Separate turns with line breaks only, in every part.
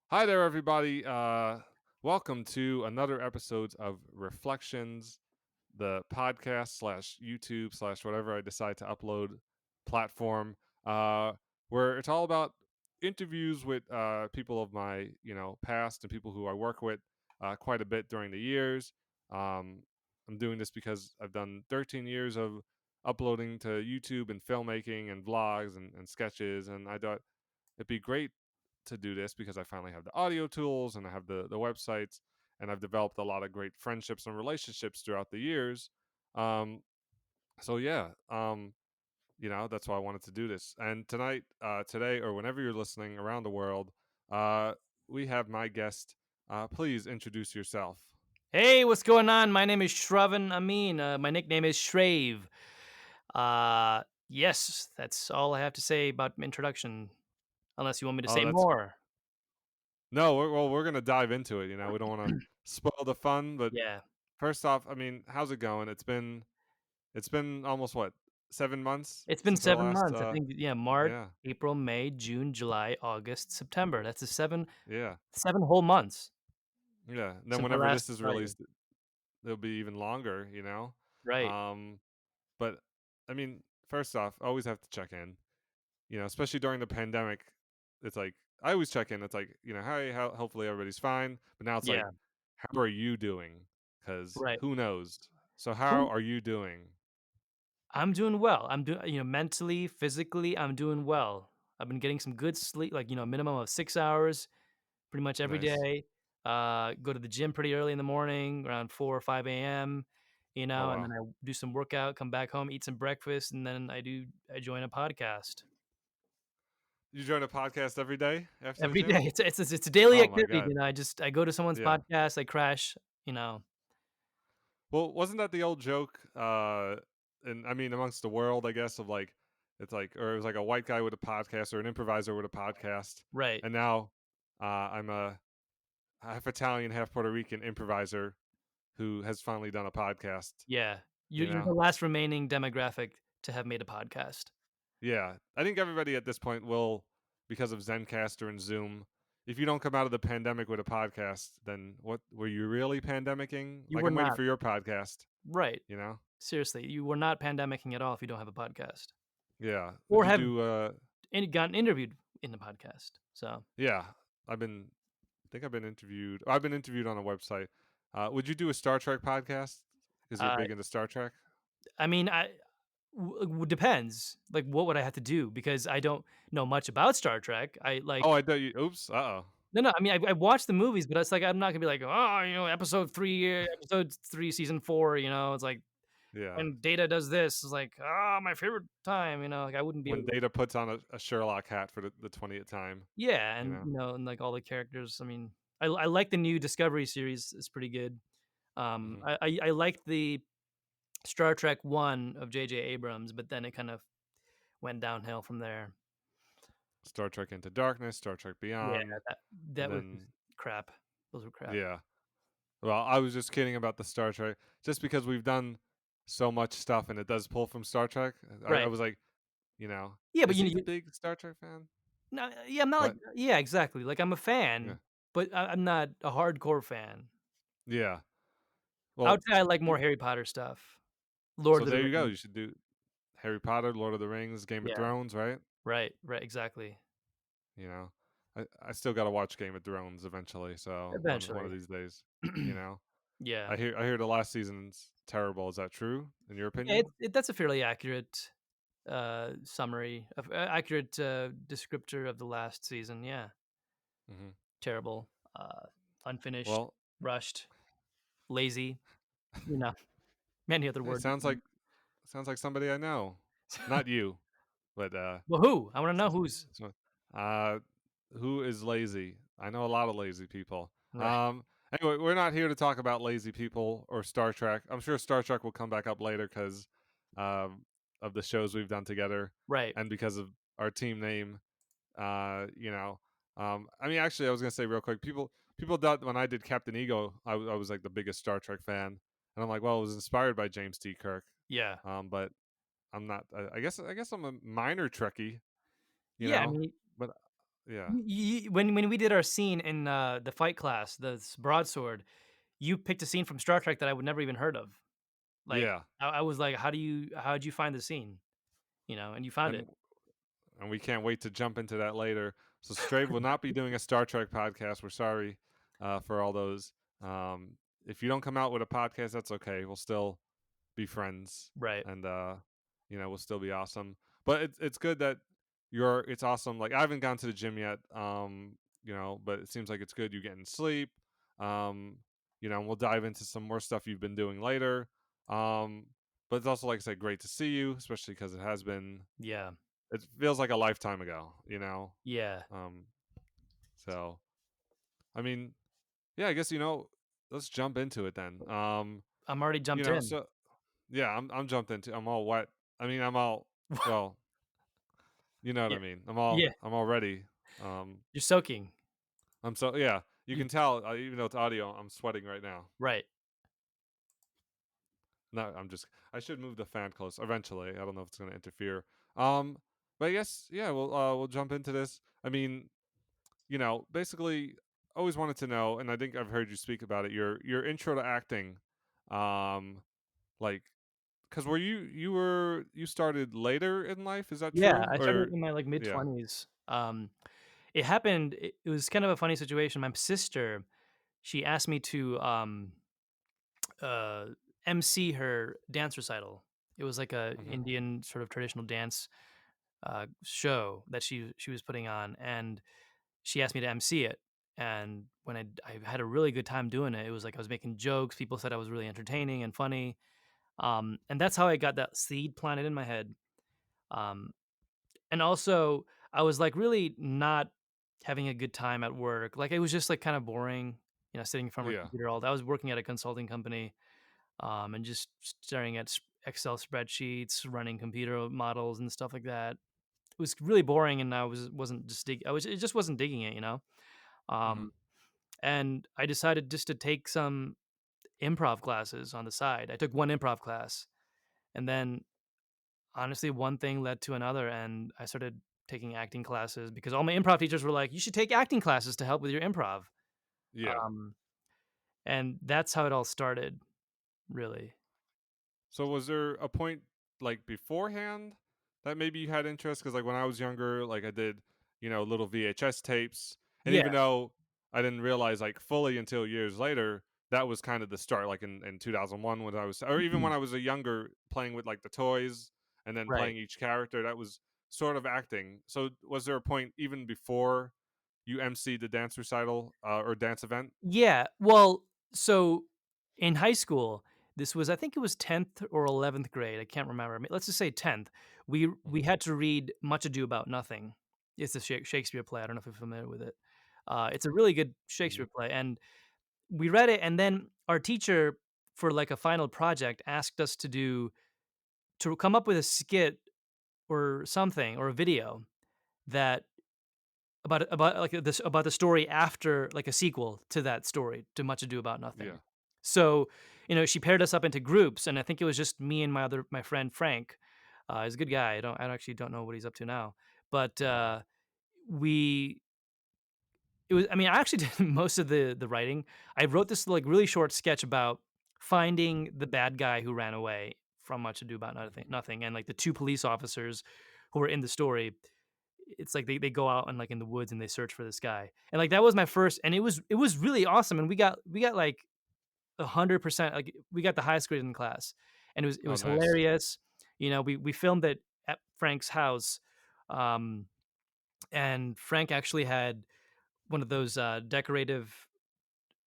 Hi there, everybody. Welcome to another episode of Reflections, the podcast slash YouTube slash whatever I decide to upload platform, uh, where it's all about interviews with people of my past and people who I work with quite a bit during the years. Um, I'm doing this because I've done 13 years of uploading to YouTube and filmmaking and vlogs and sketches, and I thought it'd be great to do this because I finally have the audio tools and I have the websites, and I've developed a lot of great friendships and relationships throughout the years. Um, so yeah, that's why I wanted to do this. And tonight, today, or whenever you're listening around the world, uh, we have my guest. Please introduce yourself.
Hey, what's going on? My name is Shravan Amin. My nickname is Shrave. Yes, that's all I have to say about my introduction. Unless you want me to
Oh,
say
that's
more.
no. We're gonna dive into it. We don't want to spoil the fun, but
Yeah,
first off, I mean, how's it going? It's been almost what 7 months
it's been
since our
7 months.
last.
I think March,
Yeah,
April, May, June, July, August, September. That's the
yeah,
seven whole months
yeah. And then
since I
whenever
last
this is
saw you.
released, it'll be even longer.
Right.
Um, but I mean, first off, I always have to check in. Especially during the pandemic, it's like I always check in. It's like hey, hopefully everybody's fine. But now it's like,
Yeah.
how are you doing? Because
Right.
who knows? So how
Who?
are you doing?
I'm doing well. I'm doing, mentally, physically, I'm doing well. I've been getting some good sleep, like a minimum of 6 hours pretty much every
Nice.
day. Go to the gym pretty early in the morning, around 4 or 5 a.m.,
Oh
and then
wow.
I do some workout, come back home, eat some breakfast, and then I join a podcast
You join a podcast every day after the
every day.
gym?
It's a daily
Oh my
activity,
god.
I go to someone's
Yeah.
podcast, I crash, you know.
Well, wasn't that the old joke? And I mean, amongst the world, I guess, of like, it's like, or it was like a white guy with a podcast or an improviser with a podcast,
Right.
and now I'm a half Italian, half Puerto Rican improviser who has finally done a podcast.
Yeah.
You
You're the
know,
last remaining demographic to have made a podcast.
yeah, I think everybody at this point will, because of Zencaster and Zoom. If you don't come out of the pandemic with a podcast, then what were you really pandemicking?
You
Like,
were
I'm waiting
not.
for your podcast.
Right.
You know,
Seriously, you were not pandemicing at all if you don't have a podcast
yeah. Would
or
you
have
do?
gotten interviewed in the podcast, so
Yeah, I've been I think I've been interviewed. I've been interviewed on a website. Would you do a Star Trek podcast? Because you're
uh
big into Star Trek.
I mean, depends. Like, what would I have to do? Because I don't know much about Star Trek. I like
Oh, I thought you. Oops. Uh oh.
no. I mean, I watched the movies, but it's like I'm not gonna be like, oh, episode 3, season 4. It's like
Yeah.
when Data does this, it's like, my favorite time. Like I wouldn't be able
When
to.
Data puts on a Sherlock hat for the 20th time.
Yeah,
You
and
know.
and like all the characters. I mean, I like the new Discovery series. It's pretty good.
Hmm.
I liked the Star Trek 1 of J.J. Abrams, but then it kind of went downhill from there.
Star Trek Into Darkness, Star Trek
Yeah,
Beyond,
that
and
that was just
then
crap. Those were crap.
yeah. Well, I was just kidding about the Star Trek, just because we've done so much stuff and it does pull from Star Trek. I
Right.
was like,
Yeah, but
is he the big Star Trek fan?
no, yeah, I'm not like
But
yeah, exactly. Like I'm a
yeah,
fan, but I'm not a hardcore fan.
yeah.
I would
Well,
say I like more
you,
Harry Potter stuff. Lord
so
of the
there you go.
Rings.
You should do Harry Potter, Lord of the Rings, Game of
Yeah,
Thrones, right?
right, right, exactly.
You know, I still got to watch Game of Thrones eventually. So one of
Eventually.
these days, you know,
Yeah.
I hear the last season's terrible. Is that true in your
Yeah,
opinion?
that's a fairly accurate, summary of accurate, descriptor of the last season, yeah.
Hmm.
Terrible, unfinished,
Well,
rushed, lazy, you know, many other
it
words.
sounds like somebody I know. Not you, but
Well, who? I wanna know
so,
who's
so, uh, who is lazy? I know a lot of lazy people.
right,
Anyway, we're not here to talk about lazy people or Star Trek. I'm sure Star Trek will come back up later because um, of the shows we've done together
right.
and because of our team name. You know, I mean, actually, I was gonna say real quick. People thought when I did Captain Ego, I was like the biggest Star Trek fan, and I'm like, well, it was inspired by James T. Kirk.
Yeah.
But I'm not. I guess I'm a minor Trekkie. You
Yeah, I
know,
mean,
but Yeah.
When we did our scene in, the fight class, broadsword, you picked a scene from Star Trek that I would never even heard of. Like,
Yeah.
I was like, how'd you find the scene?" You know, and you found it.
And we can't wait to jump into that later. So Strave will not be doing a Star Trek podcast. We're sorry for all those. Um, if you don't come out with a podcast, that's okay. We'll still be friends,
Right.
and we'll still be awesome. But it's good that you're. It's awesome. Like I haven't gone to the gym yet. But it seems like it's good. You're getting sleep. Um, and we'll dive into some more stuff you've been doing later. Um, but it's also, like I said, great to see you, especially because it has been.
Yeah.
It feels like a lifetime ago.
Yeah.
Um, so I mean, yeah, I guess let's jump into it then.
I'm already jumped in.
So yeah, I'm jumped into. I'm all wet. I mean, I'm all well. You know what
Yeah.
I mean.
Yeah.
I'm all ready. Um,
You're soaking.
I'm so yeah. You
You
can tell, even though it's audio, I'm sweating right now.
right.
No, I'm just. I should move the fan close eventually. I don't know if it's going to interfere. Um, but I guess yeah, we'll jump into this. I mean, basically, always wanted to know, and I think I've heard you speak about it. Your intro to acting, um, like, because you started later in life? Is that
Yeah,
true?
I started
Or
in my, like,
yeah.
mid-20s. It happened it was kind of a funny situation. My sister, she asked me to, uh, MC her dance recital. It was like a
Hmm.
Indian sort of traditional dance, show that she was putting on, and she asked me to MC it. And when I had a really good time doing it. It was like I was making jokes, people said I was really entertaining and funny, and that's how I got that seed planted in my head. Um, and also, I was, like, really not having a good time at work. Like, it was just, like, kinda boring, sitting in front of a
Yeah.
computer all day. I was working at a consulting company, and just staring at Excel spreadsheets, running computer models and stuff like that. It was really boring, and I wasn't just dig I was it just wasn't digging it, you know?
Hmm.
Um, and I decided just to take some improv classes on the side. I took one improv class, and then, honestly, one thing led to another, and I started taking acting classes because all my improv teachers were like, "You should take acting classes to help with your improv."
Yeah.
Um, and that's how it all started, really.
So was there a point like beforehand that maybe you had interest? Because like when I was younger, like I did, little VHS tapes, and
Yeah.
even though I didn't realize like fully until years later, that was kind of the start. Like in 2001 when I was, or even
Mhm.
when I was a younger, playing with like the toys and then
Right.
playing each character, that was sort of acting. So was there a point even before you emceed the dance recital or dance event?
Yeah, well, so in high school, this was I think it was 10th or 11th grade, I can't remember. Let's just say 10th. We
Hmm.
had to read Much Ado About Nothing. It's a Shakespeare play, I don't know if you're familiar with it. It's a really good
Hmm.
Shakespeare play, and we read it, and then our teacher, for, like, a final project, asked us to come up with a skit or something, or a video that about the story after, like, a sequel to that story, to Much Ado About
Yeah.
Nothing. So, she paired us up into groups, and I think it was just me and my friend Frank. He's a good guy. I actually don't know what he's up to now, but, we it was I mean, I actually did most of the writing. I wrote this, like, really short sketch about finding the bad guy who ran away from Much Ado About
Hmm.
Nothing, and, like, the 2 police officers who were in the story. It's like they go out and, like, in the woods, and they search for this guy, and, like, that was my first, and it was really awesome, and we got, like, 100%, like, we got the highest grade in class, and it
Oh,
was
nice.
hilarious. We filmed it at Frank's house, um, and Frank actually had one of those, decorative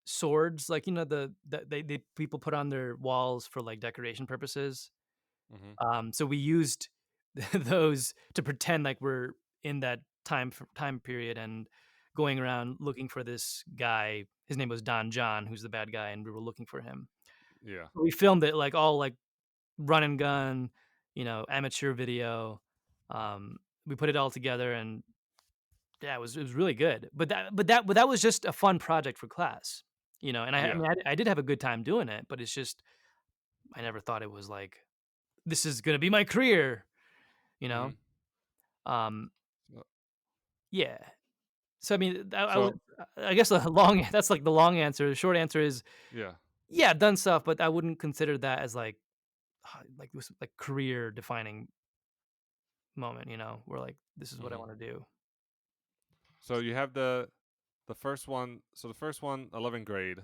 swords, like, they people put on their walls for, like, decoration purposes.
Hmm.
So we used those to pretend like we're in that time period and going around looking for this guy. His name was Don John, who's the bad guy, and we were looking for him.
Yeah.
We filmed it, like, all, like, run and gun, amateur video. Um, we put it all together, and yeah, it was really good. But that was just a fun project for class, and I
Yeah.
mean, I did have a good time doing it, but it's just I never thought it was like, "This is gonna be my career," you know?
Hmm.
Um, yeah. So, I mean, I would
So
I guess the long that's, like, the long answer. The short answer is,
yeah.
yeah, done stuff, but I wouldn't consider that as, like, this, like, career defining moment, where, like, this is what I
Hmm.
wanna do.
So you have the first one. So the first one, 11th grade,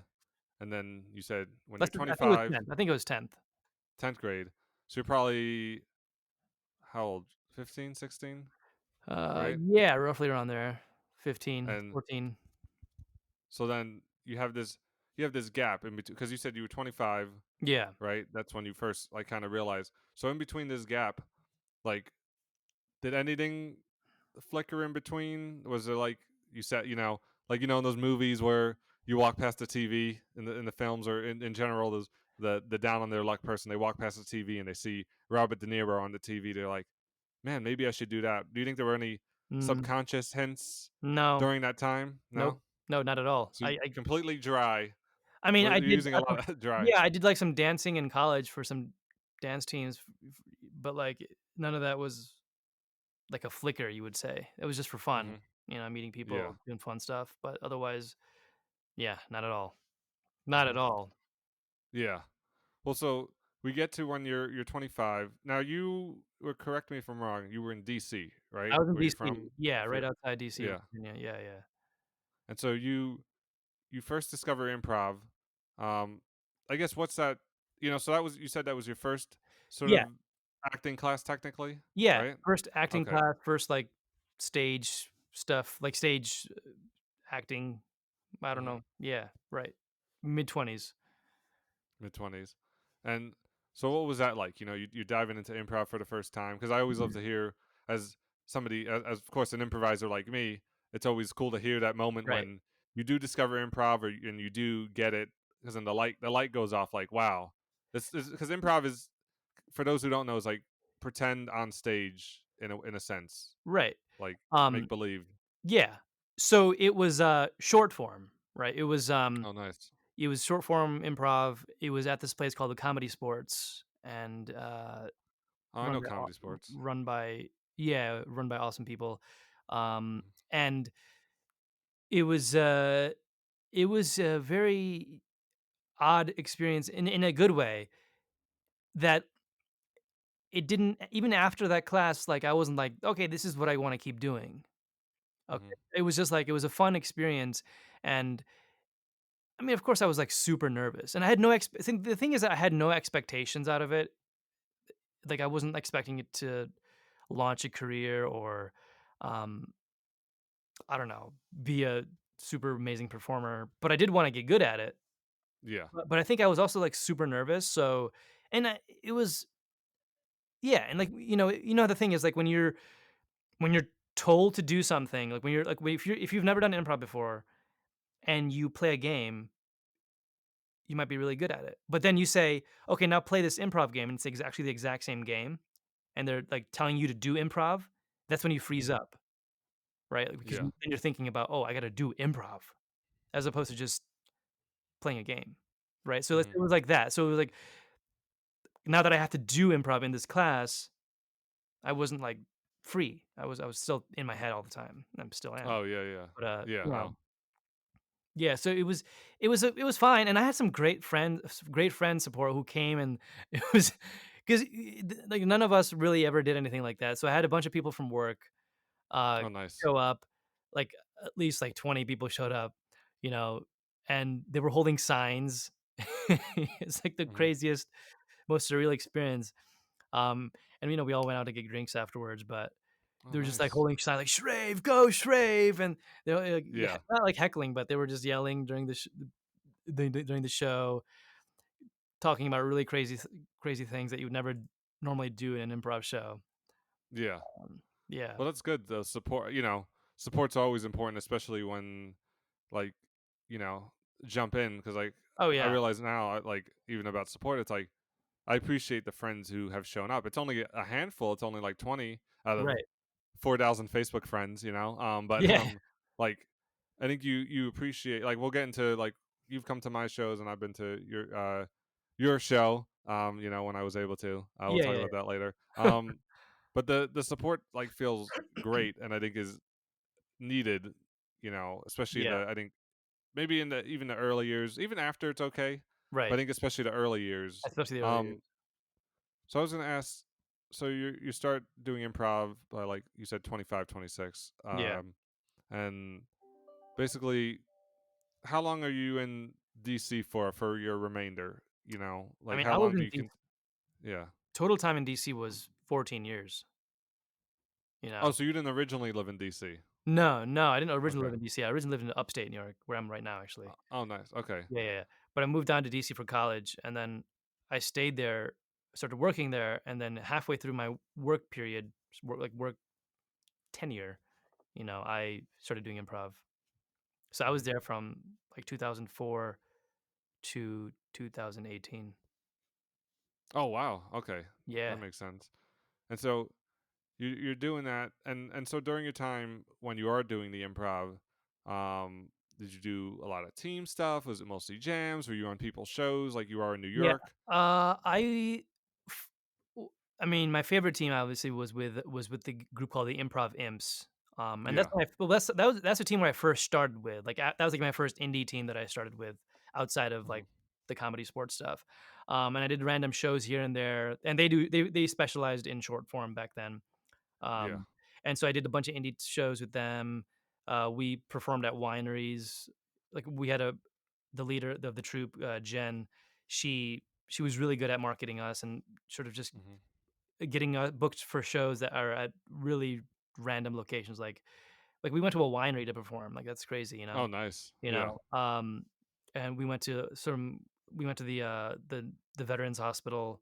and then you said when you're
I think it was
25,
10th. I think it was 10th.
10th grade. So you're probably how old? 15, 16, right?
Yeah, roughly around there. 15,
And
14.
so then you have this gap in between because you said you were 25,
Yeah.
right? That's when you first like kind of realized. So in between this gap, like did anything flicker in between? Was there like you said, like in those movies where you walk past the TV in the films or in general, those the down on their luck person, they walk past the TV and they see Robert De Niro on the TV. They're like, man, maybe I should do that. Do you think there were any
Mm,
subconscious hints
no.
during that time?
Nope.
No,
No, not at all.
so completely dry.
I mean,
Well,
I
you're
did
using a lot of dry.
yeah, I did, like, some dancing in college for some dance teams, but, like, none of that was, like, a flicker, you would say. It was just for fun,
Hmm.
meeting
Yeah.
people, doing fun stuff, but otherwise, yeah, not at all. Not at
Hmm.
all.
Yeah. Well, so we get to when you're 25. Now you or correct me if I'm wrong. You were in DC,
I
right?
was in
Where you're
DC.
from?
Yeah,
If
right
you're,
outside DC,
yeah.
Virginia, yeah, yeah.
And so you first discover improv. Um, I guess what's that? So that was you said that was your first sort
Yeah,
of acting class, technically,
yeah,
right?
first acting
Okay.
class, first, like, stage stuff, like, stage acting, I don't
Hmm.
know. Yeah, right. Mid-20s.
Mid 20s, and so what was that like? You diving into improv for the first time because I always love
Mhm.
to hear as somebody as of course an improviser like me. It's always cool to hear that moment
Right,
when you do discover improv and you do get it because then the light goes off like wow this is because improv is for those who don't know is like pretend on stage in a sense
right.
like make
Um,
believe.
yeah. So it was, short form, right?
Oh nice.
It was short form improv. It was at this place called the Comedy Sports, and,
Oh, I know comedy sports.
run by run by awesome people.
Mhm.
And it was a very odd experience in a good way that it didn't even after that class, like, I wasn't like, "Okay, this is what I wanna keep doing." Okay.
Mhm.
It was just like it was a fun experience, and, I mean, of course, I was, like, super nervous, and I had no I think the thing is that I had no expectations out of it. Like, I wasn't expecting it to launch a career or, um, I don't know, be a super amazing performer, but I did wanna get good at it.
Yeah.
But I think I was also, like, super nervous, so and I it was yeah, and, like, the thing is, like, when you're told to do something, like, when you're like, if you've never done improv before and you play a game, you might be really good at it. But then you say, "Okay, now play this improv game," and it's actually the exact same game, and they're, like, telling you to do improv, that's when you freeze
Mhm.
up, right? Like, because
Yeah.
then you're thinking about, "Oh, I gotta do improv," as opposed to just playing a game, right? So
Mhm.
it was like that. So it was like, now that I have to do improv in this class, I wasn't, like, free. I was still in my head all the time, and I still am.
Oh yeah, yeah,
But,
yeah. Oh.
yeah, so it was fine, and I had some great friend support who came, and it was 'cause, like, none of us really ever did anything like that, so I had a bunch of people from work, uh,
Oh, nice.
show up, like, at least, like, 20 people showed up, you know, and they were holding signs. It's, like, the
Mhm.
craziest, most surreal experience, um, and, we all went out to get drinks afterwards, but
Oh,
they were just, like,
nice.
holding signs like, "Shrave, go Shrave," and they were, like,
Yeah.
not, like, heckling, but they were just yelling during the show, talking about really crazy things that you would never normally do in an improv show.
Yeah.
Yeah.
Well, that's good. The support, support's always important, especially when, like, you know, jump in because, like,
Oh,
I
yeah.
realize now, like, even about support, it's like I appreciate the friends who have shown up. It's only a handful. It's only like 20 out of
Right.
4,000 Facebook friends, but
Yeah.
like I think you appreciate like we'll get into like you've come to my shows and I've been to your show when I was able to. We'll
Yeah,
talk
yeah,
about
yeah.
that later. But the support like feels great and I think is needed, especially in
Yeah,
the I think maybe in the even the early years, even after it's okay, but I
right.
think especially the early years.
Especially the early years.
Um, so I was gonna ask, so you start doing improv by like you said 25, 26,
Yeah.
and basically, how long are you in DC for your remainder?
I
Like
mean,
how
I was
long do
in
you
D
can? Yeah.
total time in DC was 14 years, you
Oh,
know?
so you didn't originally live in DC?
No, no, I didn't originally
Okay.
live in DC. I originally lived in upstate New York, where I'm right now, actually.
Oh, nice. Okay.
Yeah, yeah, yeah. But I moved down to DC for college, and then I stayed there, started working there, and then halfway through my work period, work tenure, I started doing improv. So I was
Mhm.
there from like 2004 to 2018.
Oh, wow. Okay, that
Yeah.
makes sense. And so you're doing that, and so during your time when you are doing the improv, did you do a lot of team stuff? Was it mostly jams? Were you on people's shows like you are in New
Yeah.
York?
F w I mean, my favorite team obviously was with the group called the Improv Imps, and that's
Yeah.
when that's the team where I first started with, like, that was, like, my first indie team that I started with outside of,
Hmm.
like, the comedy sports stuff, and I did random shows here and there, and they specialized in short form back then,
Yeah.
um, and so I did a bunch of indie shows with them. We performed at wineries. Like, we had the leader of the troupe, Jen. She was really good at marketing us and sort of just
Hmm.
getting booked for shows that are at really random locations. Like we went to a winery to perform. Like, that's crazy,
Oh, nice.
you
Yeah.
know. And we went to the Veterans Hospital.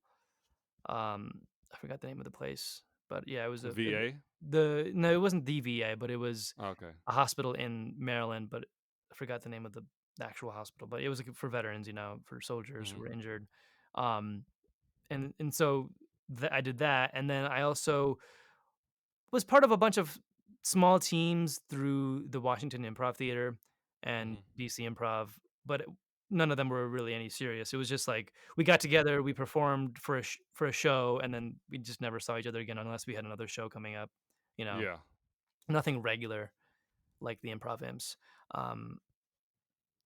I forgot the name of the place, but yeah, it was
VA.
the no, it wasn't the VA, but it was
Okay.
a hospital in Maryland, but I forgot the name of the actual hospital, but it was, like, for veterans, for soldiers who
Hmm.
were injured. Um, and so I did that, and then I also was part of a bunch of small teams through the Washington Improv Theater and
Hmm.
DC Improv, but none of them were really any serious. It was just like we got together, we performed for a show, and then we just never saw each other again unless we had another show coming up. You know,
Yeah.
nothing regular like the Improv Imps. Um,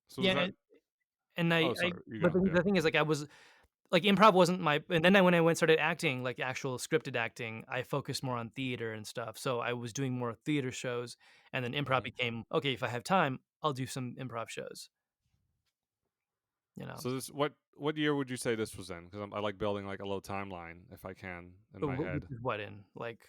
So was
yeah,
that?
and
Oh,
I
sorry. You
but
go.
the
Yeah.
thing is, like, I was like, improv wasn't my and then when I went started acting, like actual scripted acting, I focused more on theater and stuff. So I was doing more theater shows, and then improv
Hmm.
became, okay, if I have time, I'll do some improv shows, you know?
So this what year would you say this was in? Because I like building like a little timeline if I can in my
Which
head.
is what in? Like,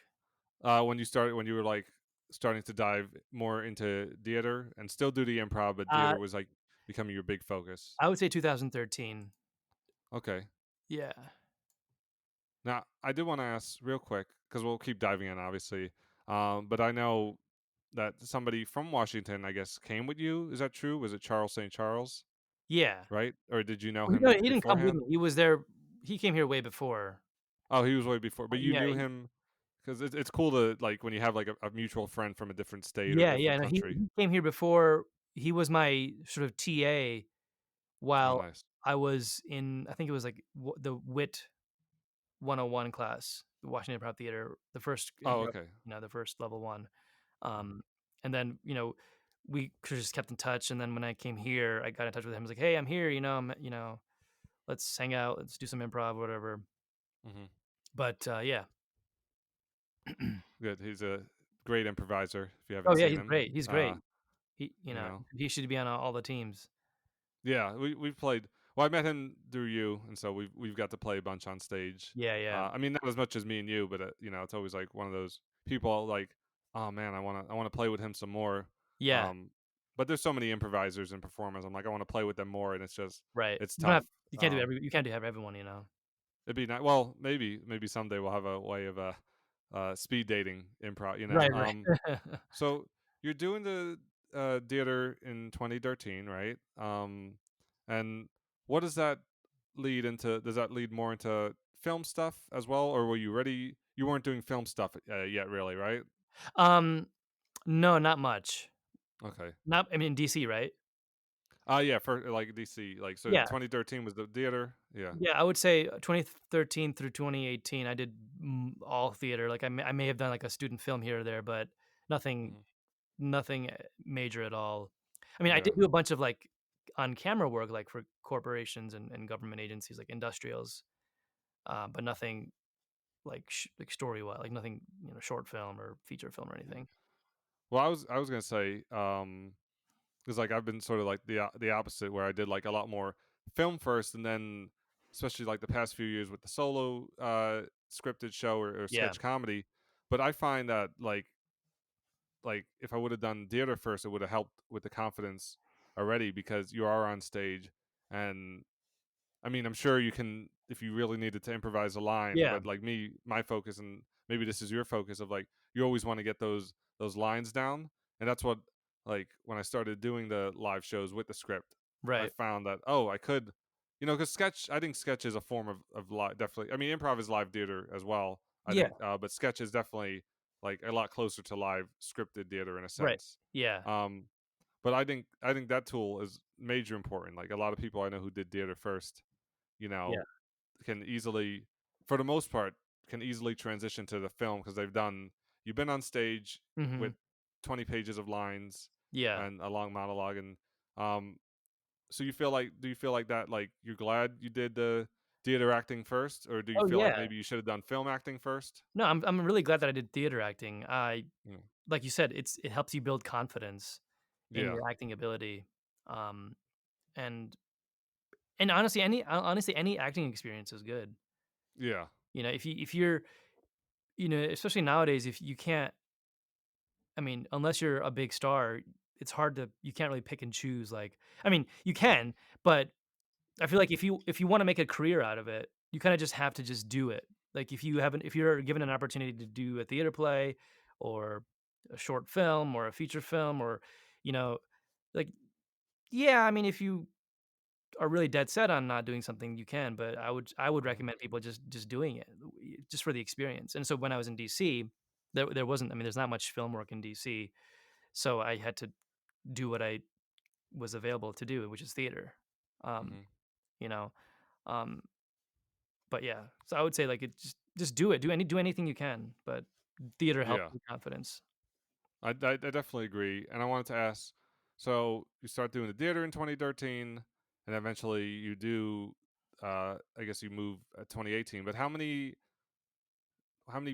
When you were like starting to dive more into theater and still do the improv, but
uh,
theater was like becoming your big focus.
I would say 2013.
Okay.
Yeah.
Now I did want to ask real quick because we'll keep diving in, obviously. But I know that somebody from Washington, I guess, came with you. Is that true? Was it Charles St. Charles,
Yeah.
right? Or did you know
Well, no,
him
he didn't come with
beforehand?
me. He was there. He came here way before.
Oh, he was way before, but you
Yeah.
knew him because it's cool to like when you have like a mutual friend from a different state or
Yeah,
different
yeah. No,
country.
he came here before. He was my sort of TA
Oh,
while
nice.
I was in, I think it was like the WIT 101 class, the Washington Improv Theater, the first
Oh,
improv,
okay.
the first level one.
Mhm.
Um, and then, we just kept in touch. And then when I came here, I got in touch with him. I was like, "Hey, I'm here. Let's hang out. Let's do some improv, whatever."
Mhm.
But yeah.
Good. He's a great improviser. If you
Oh
haven't
yeah,
seen
he's
him,
great. He's great. He,
you know,
he should be on all the teams.
yeah, we've played. Well, I met him through you, and so we've got to play a bunch on stage.
Yeah, yeah,
I mean, not as much as me and you, but it's always like one of those people like, oh man, I want to play with him some more.
yeah.
Um, but there's so many improvisers and performers. I'm like, I want to play with them more, and
Right.
it's
You don't have.
tough.
You can't do have everyone.
It'd be nice. Well, maybe someday we'll have a way of speed dating improv.
Right, right.
So you're doing the theater in 2013, right? And what does that lead into? Does that lead more into film stuff as well, or were you ready? You weren't doing film stuff yet, really, right?
um, no, not much.
Okay.
Not. I mean, DC, right?
Yeah, for like DC, like so,
Yeah.
2013 was the theater. Yeah.
Yeah, I would say 2013 through 2018, I did all theater. Like I may have done like a student film here or there, but nothing
Hmm.
nothing major at all. I mean, I
Yeah.
did do a bunch of, like, on camera work, like, for corporations and government agencies, like industrials, but nothing like story wise, like nothing, short film or feature film or
Yeah.
anything.
Well, I was gonna say, because like I've been sort of like the opposite, where I did like a lot more film first, and then especially like the past few years with the solo scripted show or
Yeah,
sketch comedy. But I find that like if I would have done theater first, it would have helped with the confidence already because you are on stage. And I mean, I'm sure you can if you really needed to improvise a line,
yeah,
but like me, my focus, and maybe this is your focus of like you always want to get those lines down, and that's what like when I started doing the live shows with the script, I
right.
found that I could, because sketch. I think sketch is a form of live. Definitely, I mean, improv is live theater as well. I
Yeah,
think, but sketch is definitely like a lot closer to live scripted theater in a
right.
sense.
Yeah,
Um, but I think that tool is major important. Like a lot of people I know who did theater first, you
yeah.
know, can easily, for the most part, can easily transition to the film because you've been on stage with
Mhm.
20 pages of lines
Yeah.
and a long monologue, and um, so do you feel like that, like you're glad you did the theater acting first, or do you
Oh,
feel like
yeah.
maybe you should have done film acting first?
No, I'm really glad that I did theater acting. I
Mm.
like you said, it helps you build confidence in
Yeah,
your acting ability, um, and honestly, any acting experience is good.
yeah,
If you're especially nowadays, if you can't I mean, unless you're a big star, it's hard to you can't really pick and choose, like I mean, you can, but I feel like if you wanna make a career out of it, you kinda just have to just do it. Like, if you're given an opportunity to do a theater play or a short film or a feature film or, you know, like yeah, I mean, if you are really dead set on not doing something, you can, but I would
mhm,
recommend people just doing it, just for the experience. And so when I was in DC, there wasn't I mean, there's not much film work in DC, so I had to do what I was available to do, which is theater. Um,
mhm,
you know, um, but yeah, so I would say like just do it. Do anything you can, but theater helps
yeah.
with confidence.
I definitely agree, and I wanted to ask. So you start doing the theater in 2013, and eventually you do. I guess you move at 2018. But how many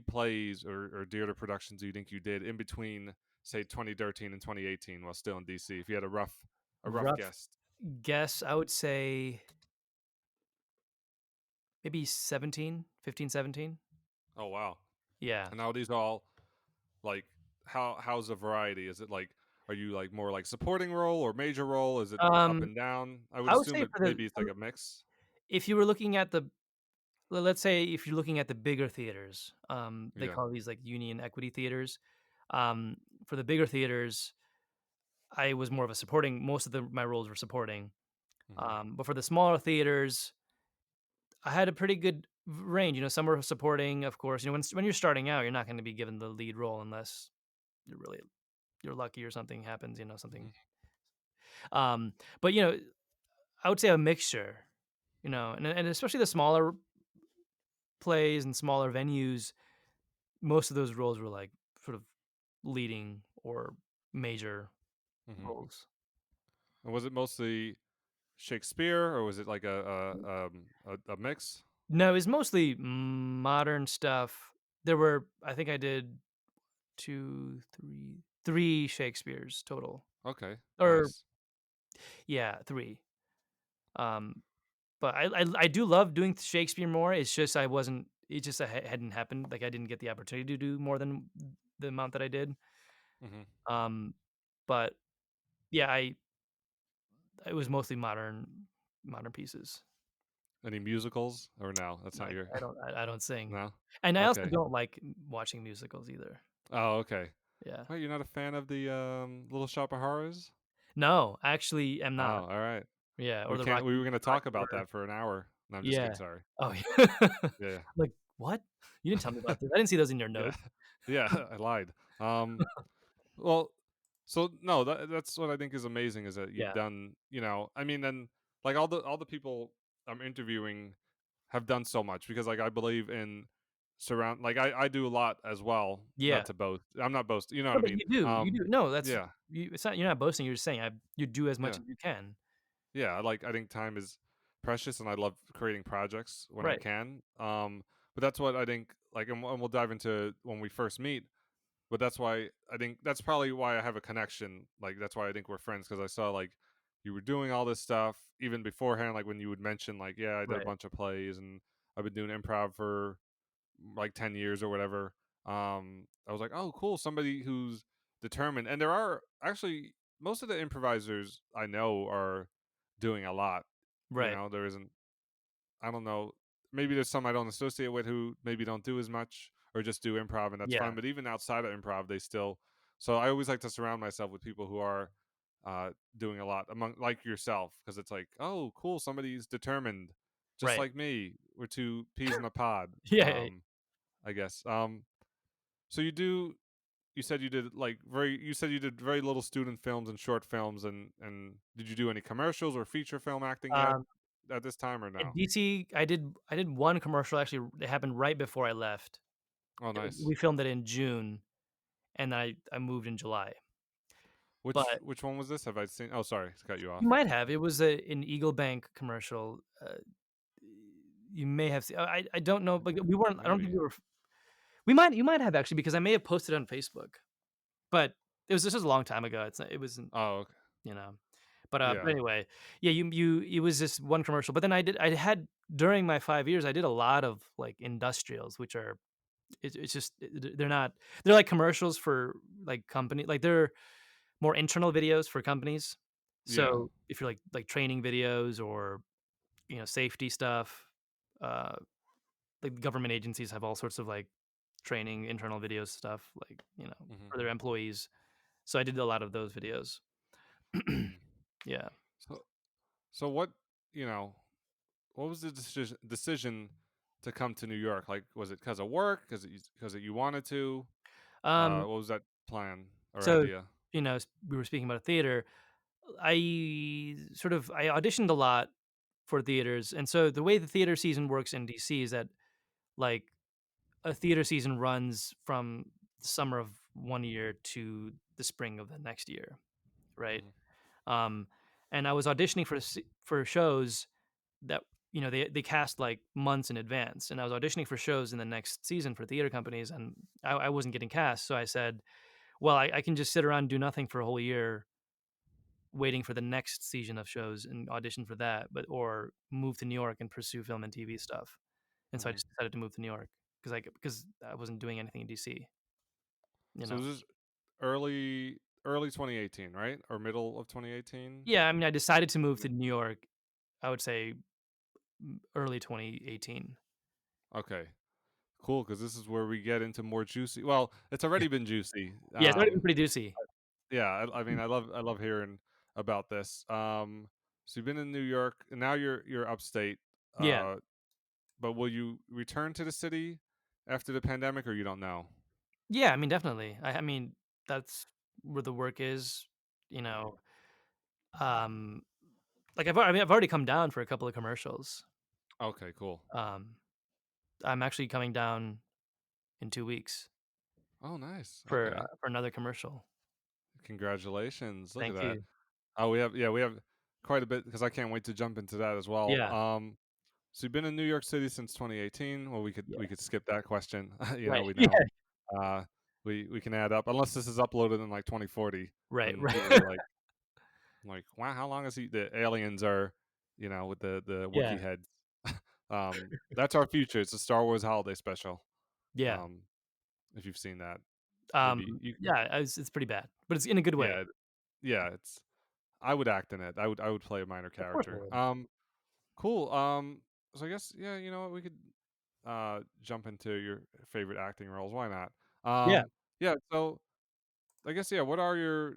plays or theater productions do you think you did in between, say 2013 and 2018, while still in DC? If you had a rough
Rough
guess.
guess, I would say maybe 17, 15, 17.
Oh wow!
Yeah.
And now these all like how's the variety? Is it like are you like more like supporting role or major role? Is it up
Um,
and down? I would
I would
assume
say
it maybe it's like a mix.
if you were looking at let's say if you're looking at the bigger theaters, they
Yeah.
call these like union equity theaters. Um, for the bigger theaters, I was more of a supporting. Most of my roles were supporting.
Hmm.
But for the smaller theaters, I had a pretty good range. Some were supporting, of course. When you're starting out, you're not going to be given the lead role unless you're lucky or something happens.
Hmm.
Something. Um, but I would say a mixture. And especially the smaller plays and smaller venues, most of those roles were like sort of leading or major
Hmm.
roles.
And was it mostly Shakespeare, or was it like a mix?
No, it was mostly modern stuff. I think I did three Shakespeare's total.
Okay,
Or
nice.
yeah, three. Um, but I do love doing Shakespeare more. It's just I wasn't. It just hadn't happened. Like I didn't get the opportunity to do more than the amount that I did.
Hmm.
Um, but yeah, it was mostly modern pieces.
Any musicals or no? That's
No,
not your
I don't sing,
no.
and I also
Okay.
don't like watching musicals either.
Oh, okay.
Yeah.
Wait, you're not a fan of the Little Shop of Horrors?
No, actually, am
Oh,
not.
all right.
Yeah, or
We
the
can't. We were going to
Rocky
talk about
Horror.
that for an hour. No, I'm just kidding.
Yeah.
Sorry.
Oh, yeah.
Yeah,
Like, "What? You didn't tell me about this. I didn't see those in your
yeah,
notes."
yeah. I lied. Well, so no, that's what I think is amazing is that you've
Yeah.
done. I mean, and like all the people I'm interviewing have done so much because like I believe in surround like I do a lot as well.
Yeah.
Not to boast. I'm not boasting. You know what
No,
I
but
mean?
you do. No, that's
Yeah,
it's not you're not boasting, you're just saying you do as much
yeah,
as you can.
yeah. I think time is precious, and I love creating projects when I
Right,
can. But that's what I think. Like, and we'll dive into when we first meet. But that's why I think that's probably why I have a connection. Like that's why I think we're friends because I saw like you were doing all this stuff even beforehand. Like when you would mention like, yeah, I did a
right,
bunch of plays and I've been doing improv for like 10 years or whatever. I was like, oh, cool, somebody who's determined. And there are actually most of the improvisers I know are doing a lot. You
right.
know, there isn't I don't know. Maybe there's some I don't associate with who maybe don't do as much or just do improv and that's
Yeah,
fine. But even outside of improv, they still. So I always like to surround myself with people who are doing a lot among like yourself because it's like, oh, cool, somebody's determined, just
right.
like me. We're two peas in a pod,
Yeah, yeah,
I guess. So you do. You said you did like very. You said you did very little student films and short films, and did you do any commercials or feature film acting
yeah.
yet at this time or
At
no?
DC, I did one commercial actually, it happened right before I left.
Oh, nice.
We filmed it in June, and then I moved in July. But
Which one was this? Have I seen? Oh, sorry, to cut you
you
off.
might have. It was an Eagle Bank commercial. You may have seen. I don't know, but we weren't. I don't think
Maybe.
we were. We might. You might have actually because I may have posted on Facebook, but this was a long time ago. It wasn't.
Oh, okay.
You know. But
Yeah.
anyway, yeah. It was this one commercial. But then I had during my 5 years I did a lot of like industrials, which are it's just they're not they're like commercials for like company like they're more internal videos for companies.
Yeah.
So if you're like training videos or safety stuff, uh, like government agencies have all sorts of like training internal videos stuff like
Hmm.
for their employees. So I did a lot of those videos.
Hmm.
Yeah.
So, so what? You know, what was the decision to come to New York? Like, was it because of work? Because you wanted to?
Um.
What was that plan or
So
idea?
we were speaking about theater. I auditioned a lot for theaters, and so the way the theater season works in DC is that like a theater season runs from the summer of one year to the spring of the next year, right?
Hmm.
Um, and I was auditioning for shows that they cast like months in advance, and I was auditioning for shows in the next season for theater companies, and I wasn't getting cast, so I said, well, I can just sit around and do nothing for a whole year waiting for the next season of shows and audition for that, but or move to New York and pursue film and TV stuff. And so I
Hmm.
just decided to move to New York because I wasn't doing anything in DC. You
So
know.
this is early 2018, right? Or middle of 2018?
Yeah, I mean, I decided to move to New York. I would say early 2018.
Okay. Cool, because this is where we get into more juicy. Well, it's already been juicy.
Yeah, it's already been pretty juicy.
Yeah, I mean, I love hearing about this. So you've been in New York, and now you're upstate.
Yeah,
Uh, but will you return to the city after the pandemic, or you don't know?
yeah. I mean, definitely. I mean, that's where the work is. You know, um, like I've already come down for a couple of commercials.
Okay, cool.
Um, I'm actually coming down in 2 weeks
Oh, nice. Okay,
for another commercial.
congratulations. Look at
Thank
that.
you.
Oh, we have quite a bit because I can't wait to jump into that as well.
Yeah,
So you've been in New York City since 2018. Well, we could
yeah,
we could skip that question.
right,
We
yeah,
know. Uh, we can add up unless this is uploaded in like 2040
right,
when
right,
people are like wow, how long is he? The aliens are, with the
yeah,
Wookiee heads. That's our future. It's a Star Wars holiday special.
yeah,
Um, if you've seen that,
um,
maybe you.
yeah. It's pretty bad, but it's in a good way.
Yeah, yeah. It's I would act in it. I would play a minor
Of course I
character.
would.
Cool. So I guess yeah, you know what, we could jump into your favorite acting roles. Why not?
Yeah,
Yeah. So I guess yeah. What are your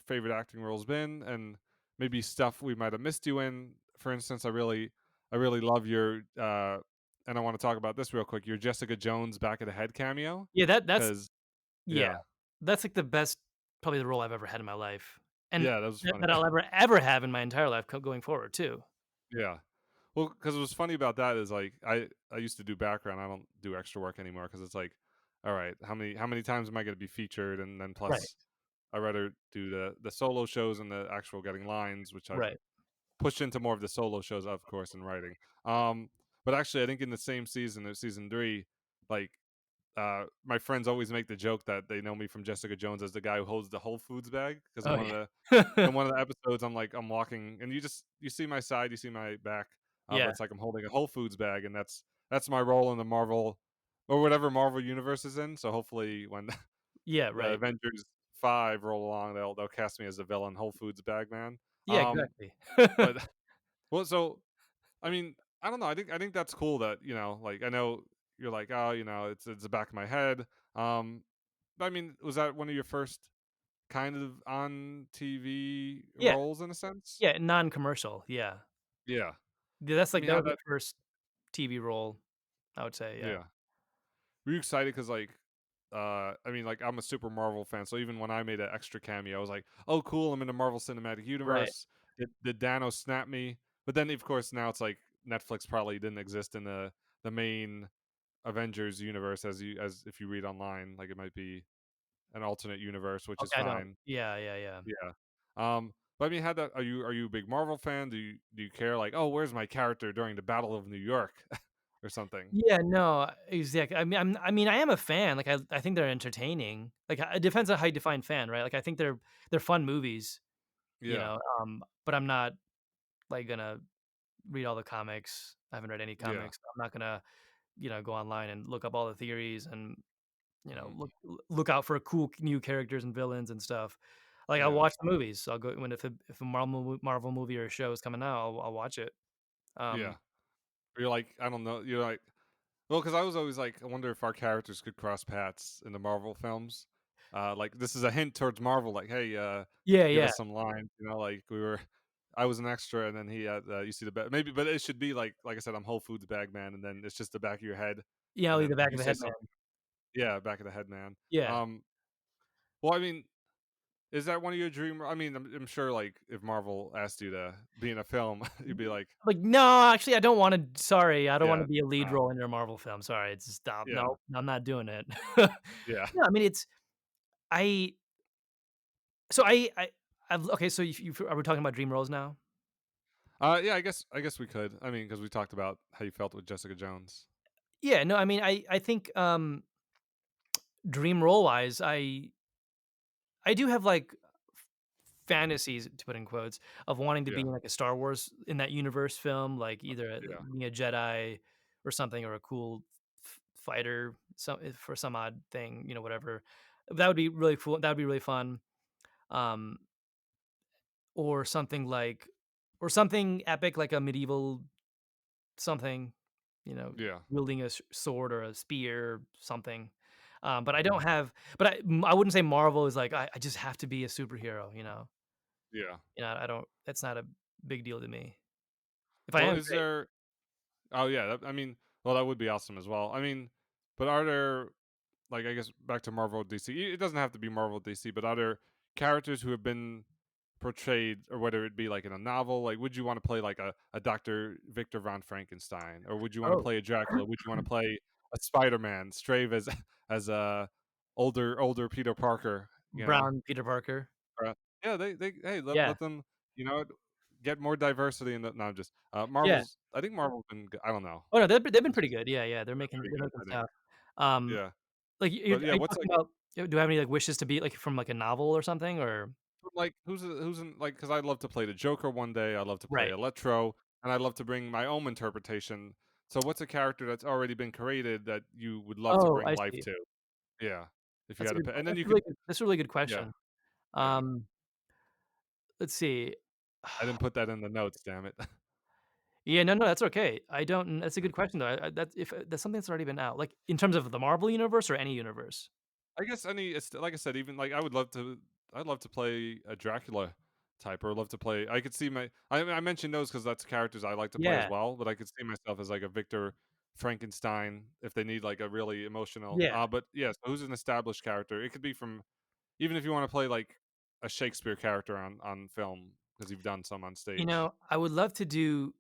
favorite acting roles been, and maybe stuff we might have missed you in? For instance, I really love your and I want to talk about this real quick. Your Jessica Jones back of the head cameo,
yeah. That's
because
yeah.
yeah,
That's like the best, probably the role I've ever had in my life, and
yeah, that was
that
funny.
that I'll ever have in my entire life going forward too.
Yeah. Well, because what's funny about that is like I used to do background. I don't do extra work anymore because it's like, all right, how many times am I going to be featured? And then
Right,
plus, I rather do the solo shows and the actual getting lines, which I've
right.
pushed into more of the solo shows, of course, in writing. Um, but actually, I think in the same season, of season three, like my friends always make the joke that they know me from Jessica Jones as the guy who holds the Whole Foods bag because
Oh, yeah.
in one of the episodes I'm like I'm walking and you see my side, you see my back, but
Yeah.
it's like I'm holding a Whole Foods bag and that's my role in the Marvel or whatever Marvel universe is in. So hopefully when
Yeah,
the
right.
Avengers 5 roll along, they'll cast me as the villain Whole Foods bag man.
Yeah,
Um,
exactly.
but well, so I mean, I don't know. I think that's cool that, like I know you're like, "Oh, it's the back of my head." Um, but I mean, was that one of your first kind of on TV
Yeah,
roles in a sense?
yeah, non-commercial, yeah.
Yeah.
Yeah, that's
I
like
mean,
that
how
was my
that
first TV role, I would say, yeah.
yeah. Were you excited cuz like I mean, like I'm a super Marvel fan, so even when I made an extra cameo, I was like, "Oh, cool, I'm in the Marvel Cinematic
Right.
Universe." Did Dano snap me? But then of course now it's like Netflix probably didn't exist in the main Avengers universe as if you read online, like it might be an alternate universe, which is
Okay, I don't
fine.
yeah, yeah, yeah.
Yeah. But I mean, how that are you a big Marvel fan? Do you care like, oh, where's my character during the Battle of New York or something?
Yeah, no, exactly. I mean, I am a fan, like, I think they're entertaining. Like, it depends on how you define fan, right? Like, I think they're fun movies,
Yeah.
but I'm not, like, gonna read all the comics. I haven't read any
Yeah.
comics. I'm not gonna, go online and look up all the theories and,
Mhm.
look out for cool new characters and villains and stuff. Like, I'll
Yeah.
watch the movies. So I'll go when if a Marvel movie or a show is coming out, I'll watch it.
Yeah.
Um,
You're like, I don't know. You're like, well, because I was always like, I wonder if our characters could cross paths in the Marvel films. Like this is a hint towards Marvel. Like, hey,
yeah,
give
yeah.
us some lines. Like I was an extra, and then he had, you see the back. Maybe, but it should be like I said, I'm Whole Foods bag man, and then it's just the back of your head,
Yeah, I'll
and
be the
then
back
you
of the
say
head man.
something. Yeah, back of the head man.
Yeah.
Um, well, I mean, is that one of your dream? I mean, I'm sure like if Marvel asked you to be in a film, you'd be like,
Like, no, actually, I don't wanna sorry, I don't wanna
yeah,
be a lead
uh,
role in a Marvel film, sorry, it's stop,
yeah,
no, I'm not doing it.
yeah,
No, I mean, I so I've okay, so you are we talking about dream roles now?
yeah. I guess we could. I mean, because we talked about how you felt with Jessica Jones.
Yeah, no, I mean, I think, dream role-wise, I do have, like, fantasies, to put in quotes, of wanting to be
Yeah,
in, like, a Star Wars in that universe film, like, either,
yeah,
being a Jedi or something, or a cool fighter, for some odd thing, whatever. That would be really cool, that would be really fun. Um, or something like or something epic, like a medieval something, you know,
yeah,
wielding a sword or a spear, or something. But I
hmm
don't have but I wouldn't say Marvel is like, I just have to be a superhero, you know?
yeah.
I don't that's not a big deal to me. If I
Well,
am,
is
great.
there? Oh yeah, I mean, well, that would be awesome as well. I mean, but are there like I guess back to Marvel DC? It doesn't have to be Marvel DC, but are there characters who have been portrayed, or whether it be like in a novel, like would you want to play like a Dr. Victor von Frankenstein, or would you want to
Oh,
play a Dracula? Would you want to play a Spider-Man, Strave as a older Peter Parker?
Brown Peter Parker.
Uh, yeah, they hey
Yeah.
let them you know get more diversity in the no just
Yeah.
Marvel's. I think Marvel's been I don't know.
Oh, no, they've been
It's
pretty good. Yeah, yeah, they're making
pretty
they're
good,
making
I think.
stuff. Um,
Yeah,
like,
but yeah,
are you
what's
talking
like
about do I have any, like, wishes to be, like, from, like, a novel or something, or
like who's in like because I'd love to play the Joker one day. I'd love to play
Right.
Electro, and I'd love to bring my own interpretation. So what's a character that's already been created that you would love to
Oh,
bring
I
life
see.
to? Yeah, if you had to pick, and then
That's
you
a
could
really good that's a really good
yeah
question.
yeah.
Um, let's see.
I didn't put that in the notes. Damn it.
Yeah, no, no, that's okay. I don't that's a good question, though. That's if that's something that's already been out, like, in terms of the Marvel universe or any universe?
I guess any it's like I said, even like I'd love to play a Dracula type, or love to play. I could see I mentioned those because that's characters I like to play as
Yeah.
well. But I could see myself as like a Victor Frankenstein if they need like a really emotional.
Yeah.
But yeah, so who's an established character? It could be from even if you want to play like a Shakespeare character on film because you've done some on stage.
I would love to do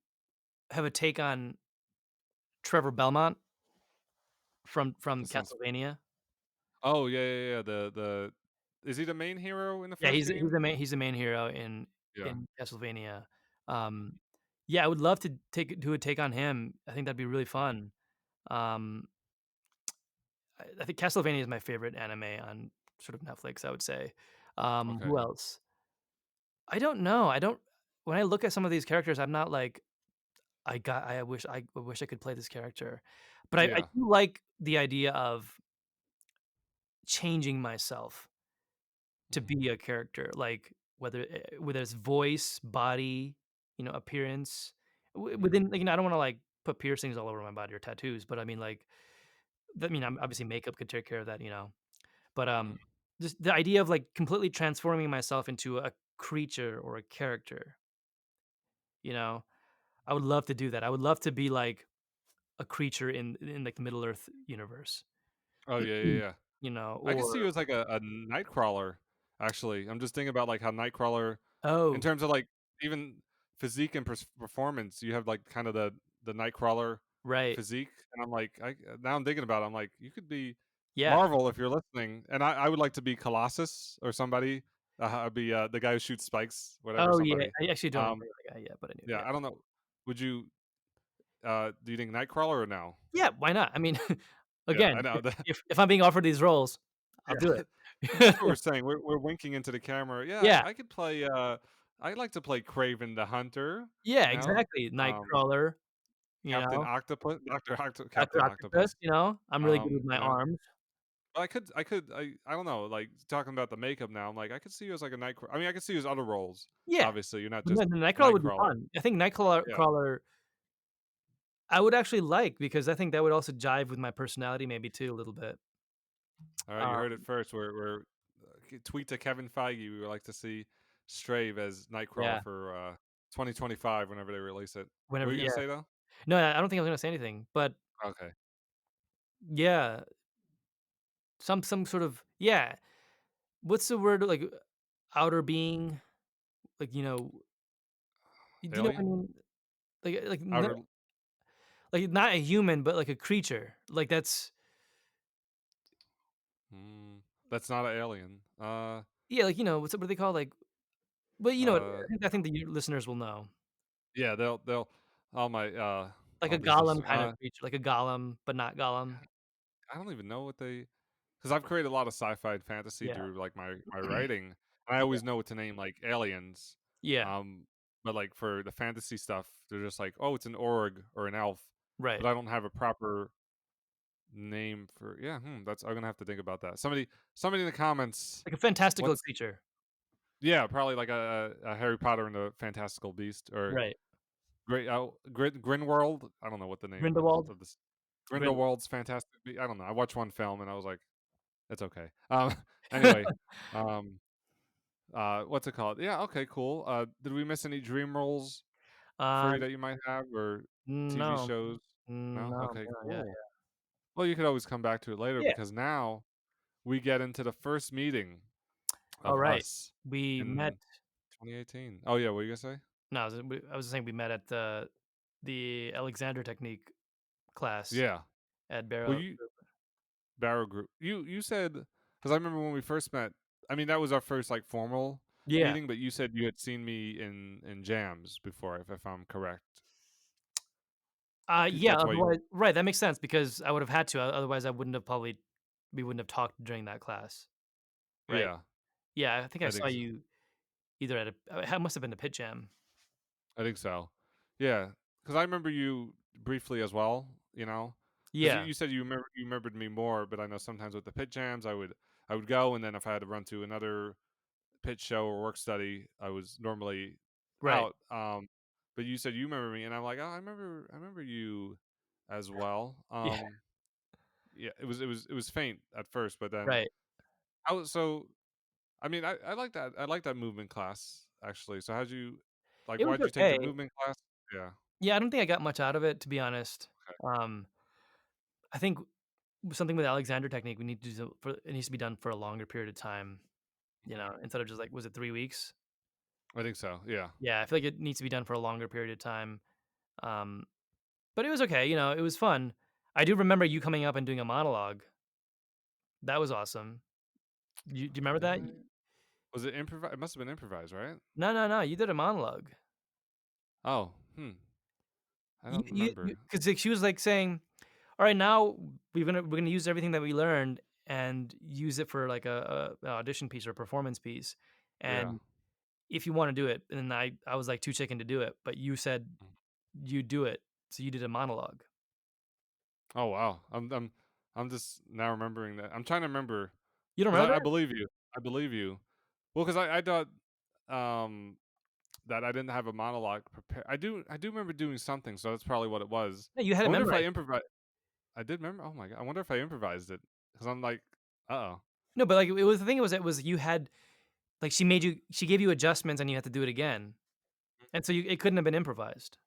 have a take on Trevor Belmont from
That sounds.
Castlevania.
Oh yeah, yeah, yeah. The is he the main hero in the
Yeah,
first
he's
game?
the main hero
Yeah.
in Castlevania. Um, yeah, I would love to do a take on him. I think that'd be really fun. Um, I think Castlevania is my favorite anime on sort of Netflix, I would say.
Okay.
Who else? I don't know. I don't when I look at some of these characters, I'm not like, I wish I could play this character." But I
Yeah.
do like the idea of changing myself to
Mhm.
be a character, like, whether it's voice, body, appearance,
Mhm.
within like, I don't wanna, like, put piercings all over my body or tattoos, but I mean, like, obviously, makeup could take care of that, but,
Mhm.
just the idea of, like, completely transforming myself into a creature or a character, you know? I would love to do that. I would love to be, like, a creature like, the Middle Earth universe,
Oh yeah, yeah, yeah. I could see
or
you as like a Nightcrawler. Actually, I'm just thinking about like how Nightcrawler, in
oh,
terms of like even physique and performance, you have like kind of the Nightcrawler
right.
physique, and I'm like, now I'm thinking about it, I'm like, you could be
Yeah.
Marvel if you're listening, and I would like to be Colossus or somebody. I'd be the guy who shoots spikes, whatever,
Oh, yeah.
somebody.
I actually don't
Um,
remember the guy yet, but I knew,
yeah,
yeah.
I don't know. Would you? Do you think Nightcrawler or no?
Yeah, why not? I mean,
Yeah, I
again,
know.
if I'm being offered these roles, I'll
Yeah.
do it.
That's what we're saying. We're winking into the camera. Yeah,
Yeah.
I could play. I'd like to play Craven the Hunter.
Yeah,
You know,
exactly.
um,
Nightcrawler,
Captain Octopus,
Doctor
Captain
Octopus,
Octopus.
I'm really good with my
You know,
arms.
but I don't know. Like talking about the makeup now, I'm like, I could see you as like a Nightcrawler. I mean, I could see you as other roles.
Yeah.
Obviously, you're not
But
just
the Nightcrawler would be
Nightcrawler.
fun. I think Nightcrawler
Yeah.
crawler I would actually like because I think that would also jive with my personality maybe too a little bit.
All right, you heard it
Um,
first. We're tweet to Kevin Feige. We would like to see Strave as Nightcrawler
yeah,
for 2025 whenever they release it. What were
whenever
you gonna
yeah.
say though?
No, I don't think I was gonna say anything, but
Okay.
yeah, some sort of yeah. What's the word, like, outer being? Like, do you know what I
Alien?
mean? No,
Outer.
like, not a human, but like a creature. Like, that's
Mm, that's not an alien.
yeah, like, what are they called? Like but,
Uh,
I think the listeners will know.
yeah, they'll all my
Like a
all these
golem
listeners.
kind of creature, like a golem, but not golem.
I don't even know what they, because I've created a lot of sci-fi and fantasy
Yeah.
through like my writing. And I
Yeah.
always know what to name like aliens.
Yeah.
Um, but like for the fantasy stuff, they're just like, oh, it's an org or an elf. But
Right.
I don't have a proper name for. Yeah, that's I'm gonna have to think about that. Somebody in the comments.
Like a fantastical
What's
creature.
Yeah, probably like a Harry Potter and the Fantastical Beast or
Right.
Grinworld. I don't know what the name
Grindelwald?
of this.
Grind
Grindelwald's Fantastic I don't know. I watched one film and I was like, it's okay. Anyway, um, what's it called? Yeah, okay, cool. Did we miss any dream roles for
Uh,
you that you might have or TV
no.
shows? No.
No,
Okay,
no, yeah,
cool. Well, you could always come back to it later
yeah. Yeah.
because now we get into the first meeting of
Alright.
us
We met
in 2018. Oh yeah, what were you gonna say?
no, I was saying we met at the Alexander Technique class
Yeah.
at
Well,
Barrow.
Barrow Group. You said, because I remember when we first met. I mean, that was our first like formal
Yeah.
meeting. But you said you had seen me in jams before, if I'm correct.
Yeah,
That's why you.
otherwise right, that makes sense because I would have had to, otherwise I wouldn't have probably we wouldn't have talked during that class, right?
Yeah,
Yeah, I think I
I
saw
think
you either at it must have been the Pit Jam.
I think so. Yeah, because I remember you briefly as well. Because
Yeah,
you said you remembered me more. But I know sometimes with the pit jams, I would go, and then if I had to run to another pitch show or work study, I was normally
right.
out. But you said you remember me, and I'm like, oh, I remember you as well.
Yeah,
Yeah, it was faint at first, but then
right.
I was so. I mean, I like that. I like that movement class actually. So how'd you like?
It was
Why'd you take the
okay.
movement class? Yeah.
Yeah, I don't think I got much out of it, to be honest.
Okay.
Um, I think something with Alexander Technique, we need to do for it needs to be done for a longer period of time,
Mhm.
instead of just like was it 3 weeks?
I think so. Yeah.
Yeah, I feel like it needs to be done for a longer period of time. Um, but it was okay, it was fun. I do remember you coming up and doing a monologue. That was awesome. Do you remember
Did
that?
I? Was it improvised? It must have been improvised, right?
No, no, no, you did a monologue.
Oh, I don't
You
remember.
'cause, like, she was, like, saying, "Alright, now we're gonna use everything that we learned and use it for, like, a audition piece or a performance piece,
Yeah.
and if you wanna do it," and I was, like, too chicken to do it, but you said
Mm.
you do it, so you did a monologue.
Oh wow. I'm just now remembering that. I'm trying to remember
You don't
because
remember
I
that?
believe you. I believe you. Well, because I thought um that I didn't have a monologue prepared. I do remember doing something, so that's probably what it was.
No, you had
I
it
wonder if I
memorized.
improvised. I did remember. Oh my god. I wonder if I improvised it because I'm like, uh
No, but, like, it was you had like, she gave you adjustments and you had to do it again, and so it couldn't have been improvised.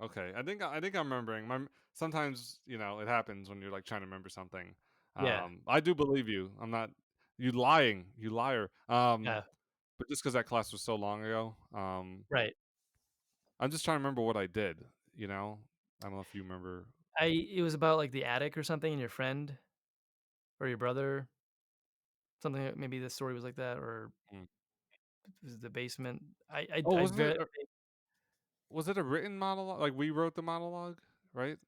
oh. Okay. I think I'm remembering. Sometimes it happens when you're like trying to remember something.
Yeah,
I do believe you. I'm not. You lying. You liar.
yeah,
But just because that class was so long ago,
right.
I'm just trying to remember what I did. You know, I don't know if you remember.
It was about, like, the attic or something and your friend or your brother, something maybe the story was like that, or
Mm.
was it the basement?
Oh,
I very
was it a written monologue? Like we wrote the monologue, right?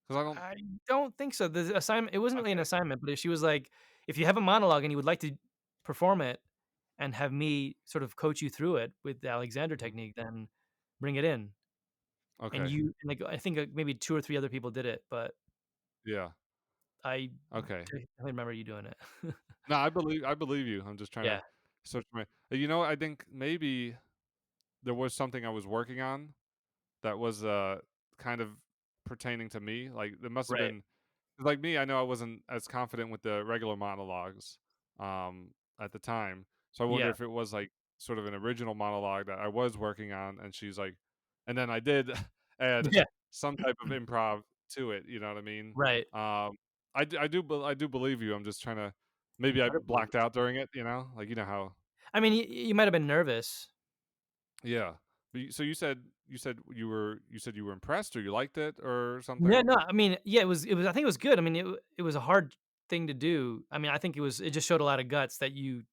Because I don't.
I don't think so. The assignment it wasn't really an
Okay.
assignment, but she was like, "If you have a monologue and you would like to perform it and have me sort of coach you through it with the Alexander
Mhm.
technique, then bring it in." And
Okay.
you and, like, I think, maybe 2 or 3 other people did it, but
Yeah.
I
Okay.
definitely remember you doing it.
No, I believe you. I'm just trying
Yeah,
to search my. I think maybe there was something I was working on that was kind of pertaining to me. Like there must have
right.
been. Like me, I know I wasn't as confident with the regular monologues, at the time, so I wonder
Yeah,
if it was, like, sort of an original monologue that I was working on, and she's like and then I did add
yeah,
some type of improv to it, you know what I mean?
right.
I do believe you, I'm just trying to maybe I
I don't believe
blacked
it.
out during it, like, you know how.
I mean, you might have been nervous.
Yeah. But you said you were impressed or you liked it or
Yeah,
something?
no, I mean, yeah, it was I think it was good. I mean, it was a hard thing to do. I mean, I think it just showed a lot of guts that you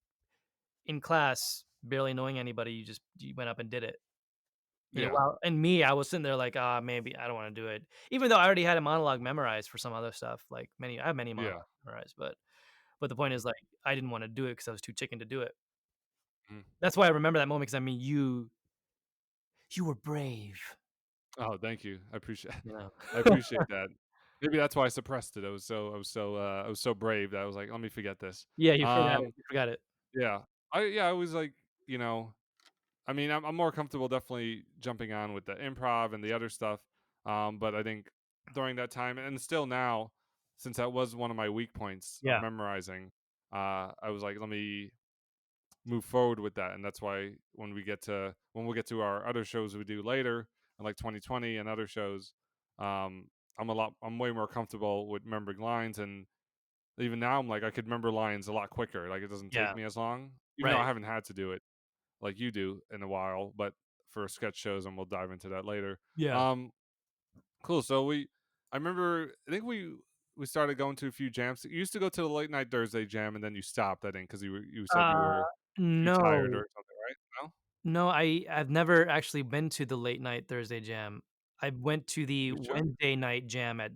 in class, barely knowing anybody, you went up and did it.
Yeah.
While and me, I was sitting there like, "Ah, maybe I don't wanna do it." Even though I already had a monologue memorized for some other stuff, like I have many
Yeah.
monologues memorized, but the point is, like, I didn't wanna do it because I was too chicken to do it.
Mhm.
That's why I remember that moment because I mean, you were brave,
Oh, thank you. I appreciate
you know?
I appreciate that. Maybe that's why I suppressed it. I was so brave that I was like, "Let me forget this."
Yeah,
Um,
you forgot it.
yeah. I was like, I mean, I'm more comfortable definitely jumping on with the improv and the other stuff. But I think during that time and still now, since that was one of my weak points of
Yeah,
memorizing, I was like, "Let me move forward with that." And that's why when we get to our other shows we do later in like 2020 and other shows, um I'm way more comfortable with remembering lines, and even now I'm like I could remember lines a lot quicker. Like it doesn't take
yeah,
me as long, even though I
right.
haven't had to do it like you do in a while, but for sketch shows, and we'll dive into that later.
Yeah.
um cool. So I remember, I think we started going to a few jams. You used to go to the late night Thursday jam, and then you stopped, I think, because you said you
Uh,
were too tired
no.
or something, right? No?
No, I've never actually been to the late night Thursday jam. I went to the
You should.
Wednesday night jam at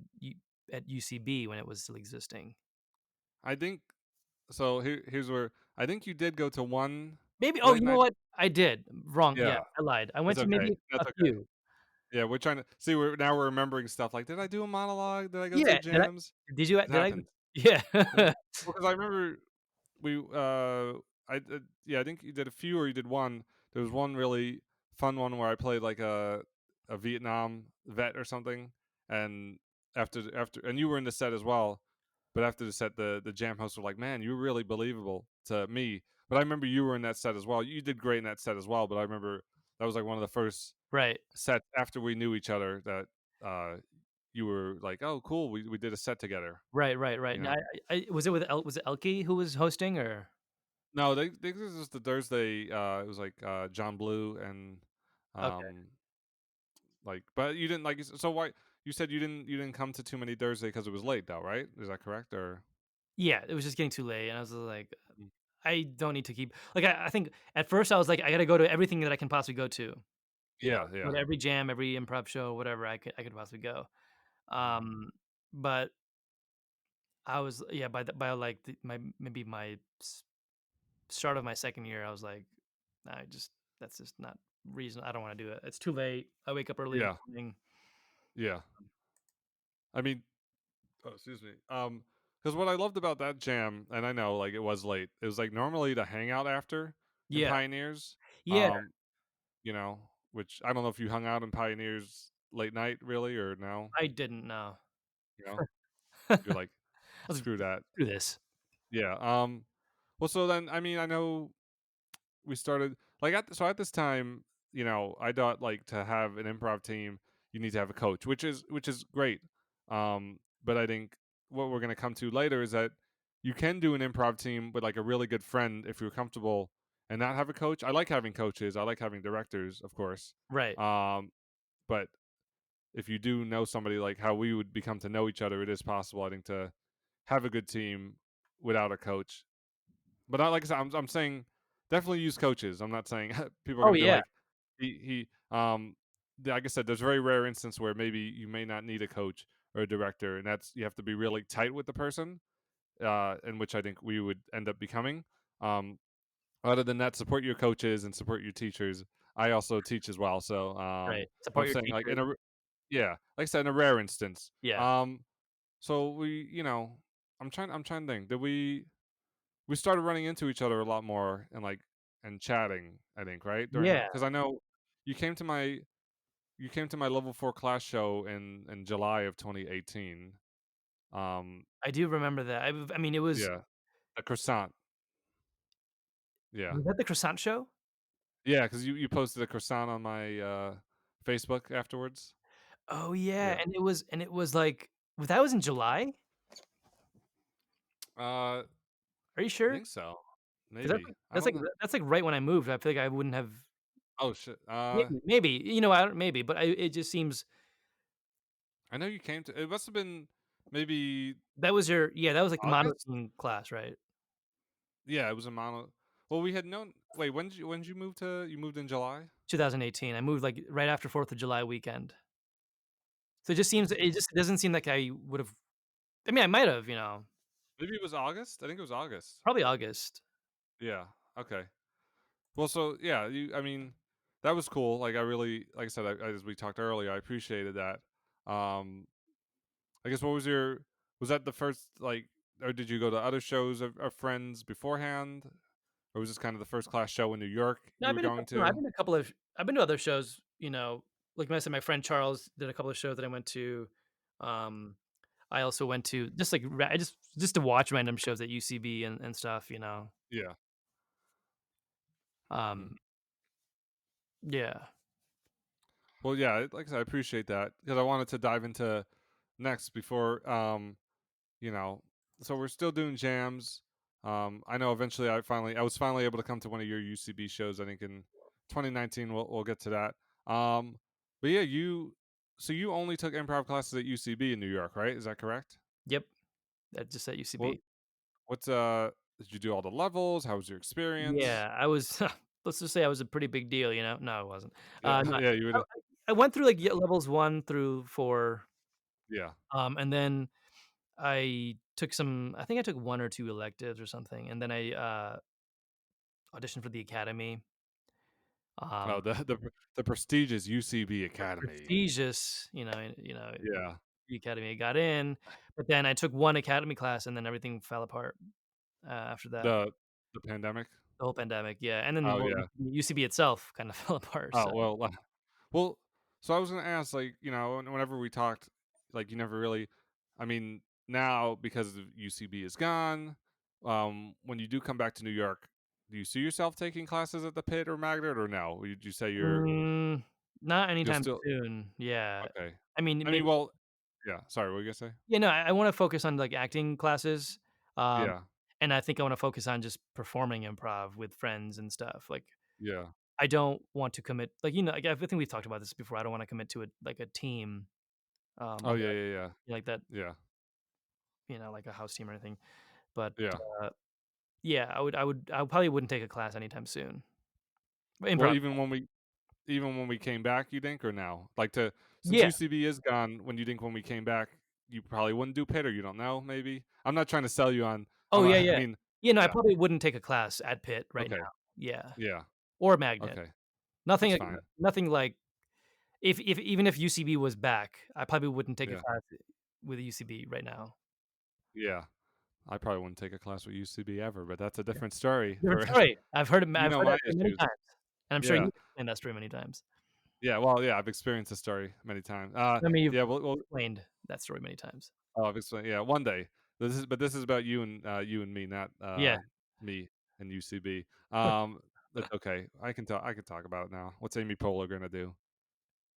UCB when it was still existing.
I think so. Here's where I think you did go to one
Maybe oh,
late
you know
night.
what? I did. Wrong, yeah,
Yeah,
I lied. I went
it's
to
okay.
maybe a
That's okay.
few.
Yeah, we're trying to see. We're remembering stuff. Like, did I do a monologue? Did I go to the
Yeah,
jams? It
did I
happened.
yeah.
Yeah. Well, because I remember we yeah, I think you did a few or you did one. There was one really fun one where I played like a Vietnam vet or something, and after and you were in the set as well. But after the set, the jam host was like, "Man, you're really believable to me." But I remember you were in that set as well. You did great in that set as well. But I remember that was like one of the first
Right.
sets after we knew each other that uh, you were like, "Oh, cool, we did a set together."
Right, right, right.
You
Now
know.
I was it with was it Elke who was hosting or
No, this is the Thursday. It was like John Blue and
okay.
um Like, but you didn't like. So why you said you didn't come to too many Thursday because it was late though, right? Is that correct? Or
Yeah, it was just getting too late, and I was like,
Mm.
I don't need to keep like I think at first I was like, I gotta go to everything that I can possibly go to. You know,
Yeah,
go
yeah.
to every jam, every improv show, whatever I could possibly go.
Mhm.
But I was yeah by like my maybe my start of my second year, I was like, I just that's just not reason. I don't want to do it. It's too late. I wake up early in
Yeah,
the morning.
yeah. I mean, oh, excuse me. Because what I loved about that jam, and I know like it was late. It was like normally to hang out after in
Yeah,
Pioneers.
yeah.
Um, which I don't know if you hung out in Pioneers late night really or no.
I didn't know.
You know,
I
you're like
was like,
screw that.
screw this.
Yeah. Well, so then I mean I know we started like at this time, I thought like to have an improv team, you need to have a coach, which is great. But I think what we're gonna come to later is that you can do an improv team with like a really good friend if you're comfortable and not have a coach. I like having coaches. I like having directors, of course.
Right.
Um, but if you do know somebody like how we would become to know each other, it is possible, I think, to have a good team without a coach. But I like I said, I'm saying definitely use coaches. I'm not saying people are
Oh
gonna be
yeah.
like like I said, there's a very rare instance where maybe you may not need a coach or a director, and that's you have to be really tight with the person, in which I think we would end up becoming. Um, Other than that, support your coaches and support your teachers. I also teach as well, so
Right.
I'm
Support your
saying like
teachers.
yeah, like I said, in a rare instance.
Yeah.
So I'm trying to think. Did we started running into each other a lot more and chatting, I think, right? During
Yeah.
because I know you came to my you came to my level 4 class show in July of 2018. Um,
I do remember that. I mean, it
yeah, a croissant. Yeah.
was that the croissant show?
Yeah, because you posted a croissant on my, Facebook afterwards.
Oh yeah,
Yeah.
and it was like that was in July?
I
Are you sure?
think so.
'Cause
Maybe. I
that's
don't
like
know.
that's like right when I moved. I feel like I wouldn't have
Oh, shit.
maybe, you know, I don't maybe, but it just seems
I know you came to it must've been maybe
that was your yeah, that was like the
August?
modeling class, right?
Yeah, it was a mono well, we had known wait, when did you move to you moved in July?
2018. I moved like right after 4th of July weekend. So it
Mm,
just doesn't seem like I would've I mean, I might have, you know,
maybe it was August? I think it was August.
probably August.
Yeah, okay. Well, so, yeah, I mean, that was cool, like, I really like I said, as we talked earlier, I appreciated that. Um, I guess what was your was that the first, like or did you go to other shows of friends beforehand? Or was this kind of the first class show in New York
No,
you were going
I've
to?
been to a couple of I've been to other shows, you know, like I said, my friend Charles did a couple of shows that I went to. Um, I also went to just like I just to watch random shows at UCB and stuff, you know.
Yeah. Mm.
Um, yeah.
Well, yeah, like I said, I appreciate that because I wanted to dive into next before, you know, so we're still doing jams. I know eventually I was finally able to come to one of your UCB shows. I think in 2019. We'll get to that. But yeah, so you only took improv classes at UCB in New York, right? Is that correct?
Yep. That just at
What
UCB.
what's did you do all the levels? How was your experience?
Yeah, I was let's just say I was a pretty big deal, you know? No, it wasn't.
Yeah,
No,
yeah, you would.
I went through like levels 1 through 4,
Yeah,
and then I took some I think I took 1 or 2 electives or something, and then I, auditioned for the academy.
oh,
Um,
the prestigious UCB Academy.
prestigious,
Yeah,
the academy. I got in, but then I took 1 academy class, and then everything fell apart, after that.
the the pandemic.
The whole pandemic, yeah, and then,
Oh
well,
yeah.
UCB itself kind of fell apart,
Oh
so
well. Well, so I was gonna ask, like, whenever we talked, like, you never really. I mean, now because of UCB is gone, when you do come back to New York, do you see yourself taking classes at the Pit or Magnet, or no? Would you say
mm, not
you'll
anytime
still
soon, yeah.
okay?
I mean,
I mean,
maybe
well, yeah. Sorry, what were you gonna say?
yeah, no, I wanna focus on, like, acting classes, um,
Yeah,
and I think I wanna focus on just performing improv with friends and stuff, like,
yeah.
I don't want to commit like, like, I think we've talked about this before. I don't wanna commit to a team,
Oh,
although
yeah,
I
yeah, yeah.
like that,
Yeah.
like a house team or anything. But,
Yeah.
uh, yeah, I probably wouldn't take a class anytime soon.
Well,
Improv.
even when we came back, you think, or now? Like, to since
Yeah.
UCB is gone, when you think when we came back, you probably wouldn't do Pitt, or you don't know, maybe? I'm not trying to sell you on
Oh, yeah,
I
yeah.
mean,
Yeah, no, I
yeah.
probably wouldn't take a class at Pitt right
Okay.
now. Yeah.
Yeah.
Or Magnet.
Okay.
Nothing
That's
like
fine.
nothing like if even if UCB was back, I probably wouldn't take a
Yeah.
class with UCB right now.
Yeah. I probably wouldn't take a class with UCB ever, but that's a
Yeah.
different story
Different
for
story.
you
I've
know
heard
my
that story many
issues.
times, and I'm sure
Yeah.
you've explained that story many times.
Yeah, well, yeah, I've experienced the story many times.
I mean, you've
Yeah, well
explained that story many times.
oh, I've explained yeah, one day. This is about you and me, not,
Yeah.
me and UCB. That's okay. I can talk about it now. What's Amy Poehler gonna do?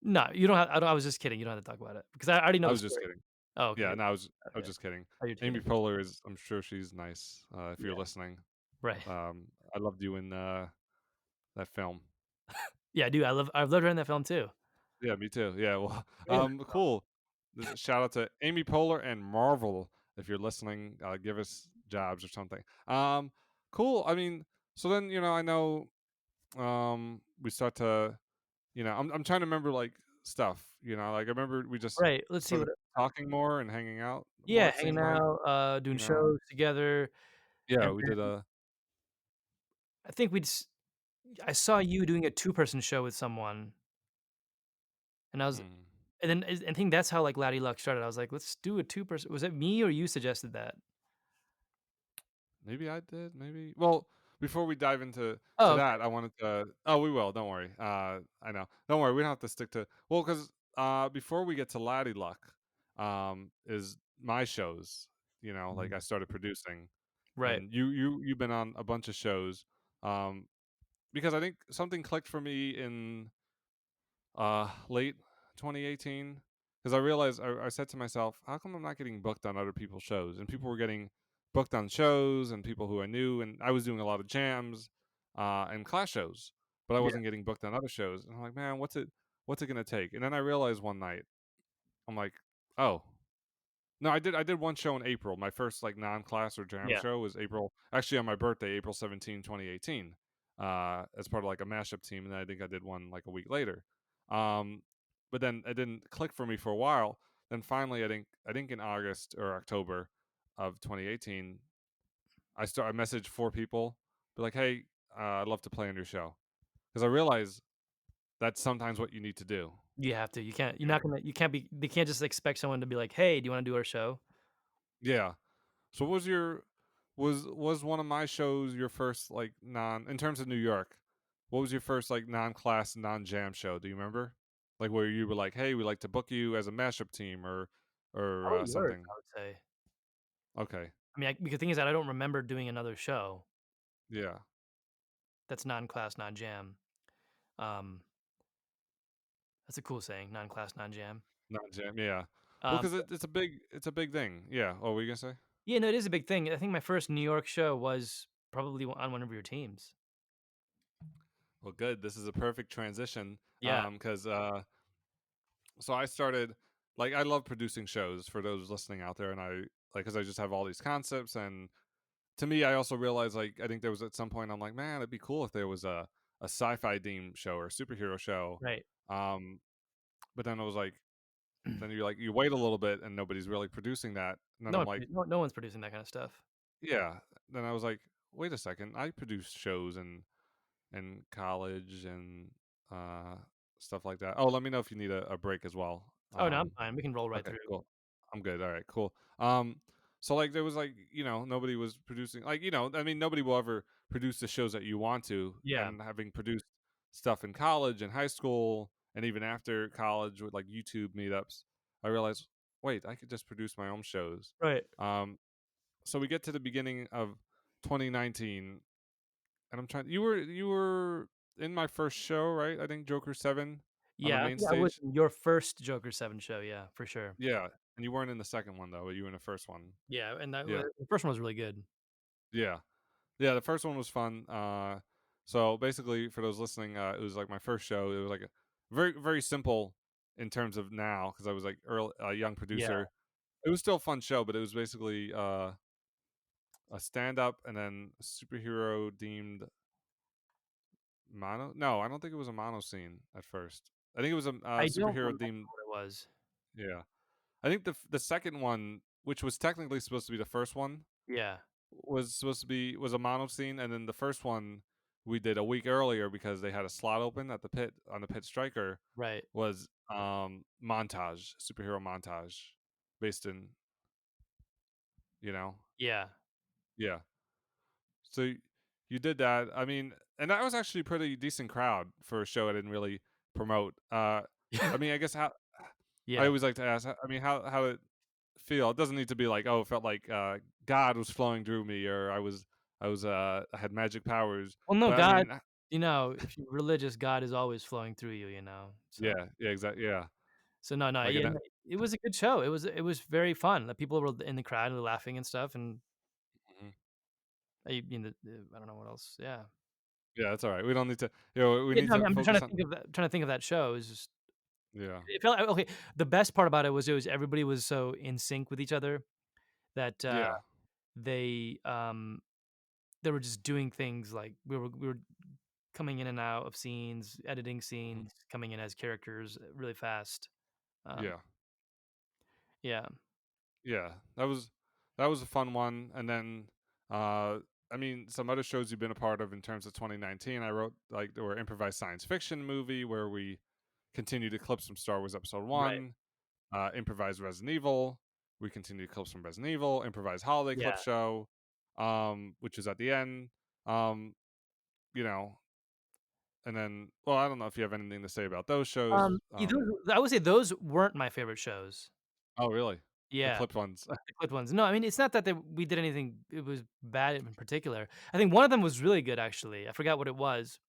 No, you don't have I was just kidding, you don't have to talk about it because I already know
I
the
was just
story.
kidding.
Oh,
Yeah,
okay.
no, I was
Okay.
just kidding.
Oh, you're just
Amy
kidding.
Poehler is I'm sure she's nice, if you're
Yeah.
listening.
Right.
I loved you in, that film.
Yeah, I do. I've loved her in that film too.
Yeah, me too. Yeah, well,
Great.
cool. This shout out to Amy Poehler and Marvel. If you're listening, give us jobs or something. Cool. I mean, so then I know we start to I'm trying to remember like stuff. Like I remember we just
Right, let's see what
started talking more and hanging out more.
yeah,
It
hanging
seemed like
out, doing
you know.
shows together,
Yeah,
and
we did
then
a.
I think I saw you doing a two-person show with someone, and I was
Hmm.
and then I think that's how, like, Laddie Luck started. I was like, "Let's do a two-person." Was it me or you suggested that?
Maybe I did. Maybe. Well, before we dive into
Oh, okay.
that, I wanted to. Oh, we will. Don't worry. I know. Don't worry. We don't have to stick to. Well, because before we get to Laddie Luck, is my shows. Like
Mhm.
I started producing,
Right.
and you've been on a bunch of shows. Um, because I think something clicked for me in late 2018 because I realized I said to myself, how come I'm not getting booked on other people's shows? And people were getting booked on shows and people who I knew, and I was doing a lot of jams and class shows, but I
Yeah.
wasn't getting booked on other shows. And I'm like, man, what's it gonna take? And then I realized one night, I'm like, oh, no, I did one show in April. My first like non-class or jam
Yeah.
show was April, actually on my birthday, April 17, 2018, as part of like a mashup team, and then I think I did one like a week later. Um, but then it didn't click for me for a while. Then finally, I think in August or October of 2018, I messaged four people, be like, hey, I'd love to play on your show because I realized that's sometimes what you need to do.
You have to. You can't you're
You know?
not gonna you can't be they can't just expect someone to be like, "Hey, do you wanna do our show?"
Yeah. So what was your was one of my shows your first like non in terms of New York? What was your first like non-class, non-jam show? Do you remember? Like where you were like, "Hey, we'd like to book you as a mashup team," or
Probably yours,
something.
I would say.
Okay.
I mean, because the thing is that I don't remember doing another show
Yeah.
that's non-class, non-jam. Um, that's a cool saying, non-class, non-jam.
Non-jam. Yeah. Well,
Um,
because it's a big thing. Yeah. Oh, what were you gonna say?
yeah, no, it is a big thing. I think my first New York show was probably on one of your teams.
Well, good. This is a perfect transition.
Yeah,
Because so I started like I love producing shows for those listening out there, and I like because I just have all these concepts and to me, I also realized like I think there was at some point I'm like, man, it'd be cool if there was a sci-fi themed show or a superhero show.
right.
Um, but then I was like, then you're like, you wait a little bit and nobody's really producing that. And then I'm like,
No one's producing that kinda stuff.
yeah. Then I was like, wait a second, I produced shows in college and uh stuff like that. Oh, let me know if you need a break as well.
Oh, no, I'm fine. We can roll right
Okay,
through.
cool. I'm good. All right, cool. So like there was like, nobody was producing like, I mean, nobody will ever produce the shows that you want to.
Yeah,
And having produced stuff in college and high school and even after college with like YouTube meetups, I realized, wait, I could just produce my own shows.
right.
Um, so we get to the beginning of 2019 and I'm trying you were in my first show, right? I think Joker 7 on the
Yeah, I
main
think I was
stage.
in your first Joker 7 show, yeah, for sure.
Yeah, and you weren't in the second one though, but you were in the first one.
Yeah, and
Yeah,
the first one was really good.
yeah, yeah. The first one was fun. So basically, for those listening, it was like my first show. It was like a very very simple in terms of now because I was like early a young
Yeah,
producer. It was still a fun show, but it was basically a stand up and then a superhero themed mono. No, I don't think it was a mono scene at first. I think it was a
I don't
superhero
remember
themed.
what it was.
Yeah, I think the second one, which was technically supposed to be the first one,
Yeah,
was supposed to be was a mono scene, and then the first one we did a week earlier because they had a slot open at the pit on the pit striker
right.
was montage superhero montage based in you know
Yeah.
yeah so you did that. I mean, and that was actually a pretty decent crowd for a show I didn't really promote. I mean, I guess how I
Yeah.
always like to ask, I mean, how did it feel? It doesn't need to be like, oh, it felt like God was flowing through me, or I had magic powers.
Well, no,
But I
God,
mean,
if you're religious, God is always flowing through you, you know? So
yeah, yeah, exactly, yeah,
no, no,
like
yeah,
in that.
no, it was a good show. It was very fun. The people were in the crowd and laughing and stuff, and
Mhm.
I don't know what else. Yeah.
Yeah, that's all right. We don't need to, we
Yeah,
need
no,
to
I'm trying
focus
to
on.
think of that trying to think of that show. It's just
Yeah,
it felt okay, the best part about it was everybody was so in sync with each other that,
yeah,
they, they were just doing things like we were coming in and out of scenes, editing
mhm,
scenes, coming in as characters really fast. Um,
yeah.
yeah.
Yeah, that was a fun one. And then, uh, I mean, some other shows you've been a part of in terms of 2019. I wrote like there were improvised science fiction movie where we continued to clips from Star Wars Episode
Right.
One, improvised Resident Evil. We continued clips from Resident Evil, improvised holiday clip
Yeah.
show, which was at the end. Um, you know, and then, well, I don't know if you have anything to say about those shows.
Yeah, I would say those weren't my favorite shows.
Oh, really? The
Yeah,
clipped ones.
the clipped ones. No, I mean, it's not that we did anything it was bad in particular. I think one of them was really good, actually. I forgot what it was.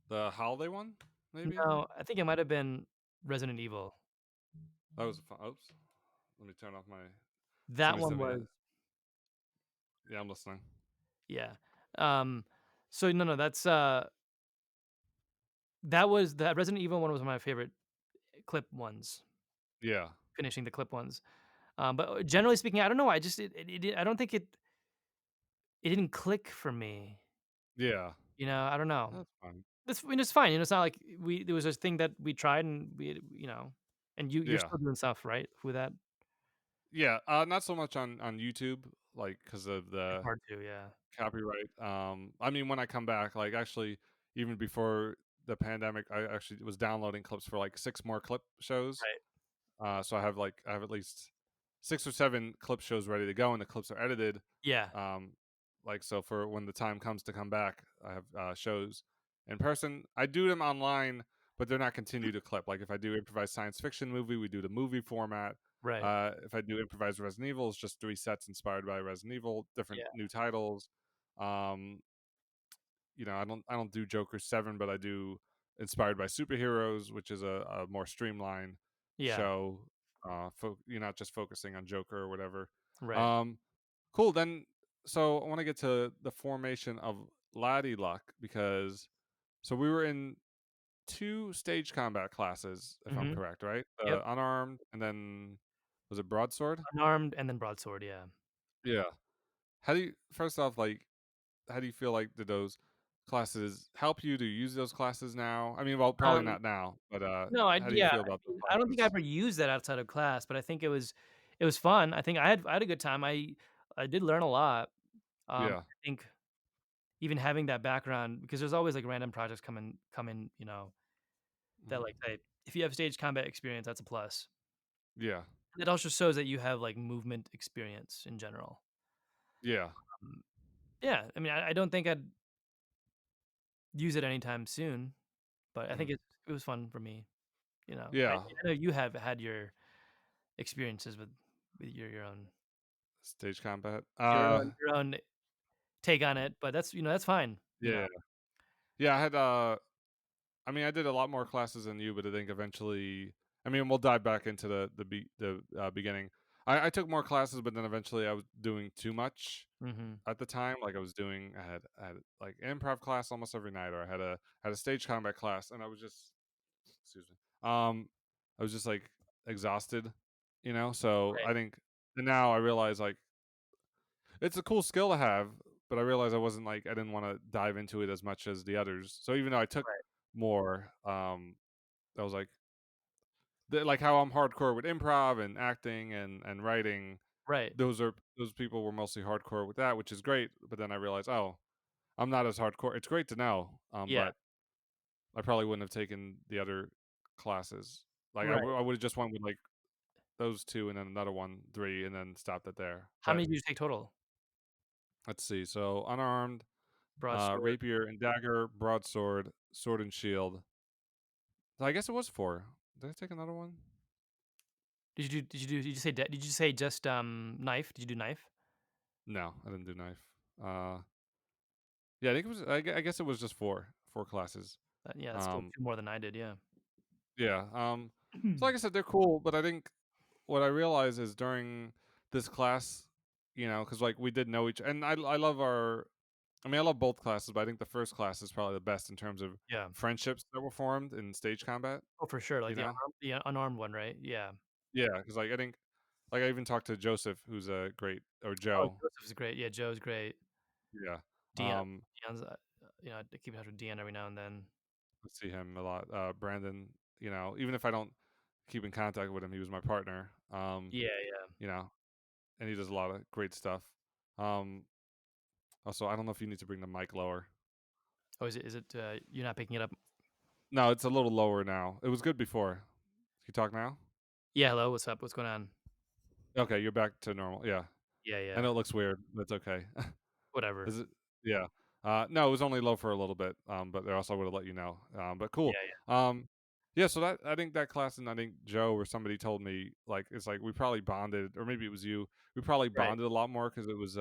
The holiday one, maybe.
No, I think it might have been Resident Evil.
That was a fun. Oops. Let me turn off my.
That
Somebody
one
sent me
was
a. Yeah, I'm listening.
yeah. Um, so no, that Resident Evil one was my favorite clip ones,
Yeah,
finishing the clip ones. But generally speaking, I don't know, I just I don't think it didn't click for me,
yeah,
I don't know.
that's fine.
It's fine, it's not like there was this thing that we tried and and you're
Yeah,
still doing stuff, right, with that?
yeah. Not so much on YouTube, like because of
It's
the
hard to, yeah.
copyright. I mean, when I come back, like actually, even before the pandemic, I actually was downloading clips for like six more clip shows.
Right.
So I have at least six or seven clip shows ready to go, and the clips are edited.
Yeah.
Um, like so for when the time comes to come back, I have shows in person. I do them online, but they're not continued to clip. Like if I do improvised science fiction movie, we do the movie format.
Right.
If I do improvised Resident Evil, it's just three sets inspired by Resident Evil, different
Yeah.
new titles. Um, I don't do Joker 7, but I do inspired by superheroes, which is a more streamlined
Yeah.
show. You're not just focusing on Joker or whatever.
Right.
Um, cool. Then, so I want to get to the formation of Laddie Luck because so we were in two stage combat classes, if I'm
Mhm.
correct, right?
Yep.
Unarmed, and then was it broadsword?
Unarmed and then broadsword, yeah.
Yeah. How do you first off like how do you feel like did those classes help you? Do you use those classes now? I mean, well, probably
Um,
not now, but
no,
how do you feel about those
I don't think I
classes?
ever used that outside of class, but I think it was fun. I think I had a good time. I did learn a lot.
Yeah.
I think even having that background because there's always, like, random projects come in, that,
Mhm.
like, say, if you have stage combat experience, that's a plus.
Yeah.
It also shows that you have, like, movement experience in general.
Yeah.
Um, yeah, I mean, I don't think I'd use it anytime soon, but I think
Mhm.
it was fun for me, I
Yeah.
know you have had your experiences with your own
Stage combat.
your own take on it, but that's fine,
Yeah. Yeah, I had I mean, I did a lot more classes than you, but I think eventually I mean, we'll dive back into the beginning. I took more classes, but then eventually I was doing too much
Mhm.
at the time. Like I had like improv class almost every night, or I had a stage combat class, and I was just excuse me. I was just like exhausted, So
Right,
I think, and now I realize like it's a cool skill to have, but I realized I didn't want to dive into it as much as the others. So even though I took
right,
more, I was like how I'm hardcore with improv and acting and writing.
right.
Those people were mostly hardcore with that, which is great. But then I realized, oh, I'm not as hardcore. It's great to know,
Yeah,
but I probably wouldn't have taken the other classes. Like
right.
I would have just went with like those two and then another one, three, and then stopped it there.
How
But
many did you take total?
let's see. So unarmed,
Broadsword.
rapier and dagger, broadsword, sword and shield. I guess it was four. Did I take another one?
Did you say just, knife? Did you do knife?
No, I didn't do knife. Uh, yeah, I think it was. I guess it was just four classes.
Yeah, that's still
Um,
2 more than I did, yeah.
yeah. So like I said, they're cool, but I think what I realized is during this class, because like we did know each, and I love our. I mean, I love both classes, but I think the first class is probably the best in terms of
Yeah.
friendships that were formed in stage combat.
Oh, for sure, like
You know,
the unarmed one, right? Yeah.
yeah, because like I think like I even talked to Joseph, who's a great, or
Oh,
Joe.
Joseph's great. Yeah, Joe's great.
Yeah,
Dion Dion's, I keep in touch with Dion every now and then.
I see him a lot. Brandon, even if I don't keep in contact with him, he was my partner.
Yeah, yeah.
You know, and he does a lot of great stuff. Um, Also, I don't know if you need to bring the mic lower.
Oh, you're not picking it up?
No, it's a little lower now. It was good before. Can you talk now?
Yeah, hello, what's up? What's going on?
Okay, you're back to normal. Yeah,
Yeah,
I
yeah.
know it looks weird. That's okay.
Whatever.
Is it? Yeah. No, it was only low for a little bit. But they also would have let you know. But cool.
Yeah, yeah.
Um, yeah. So that I think that class, and I think Joe or somebody told me like it's like we probably bonded, or maybe it was you. We probably
Right.
bonded a lot more because it was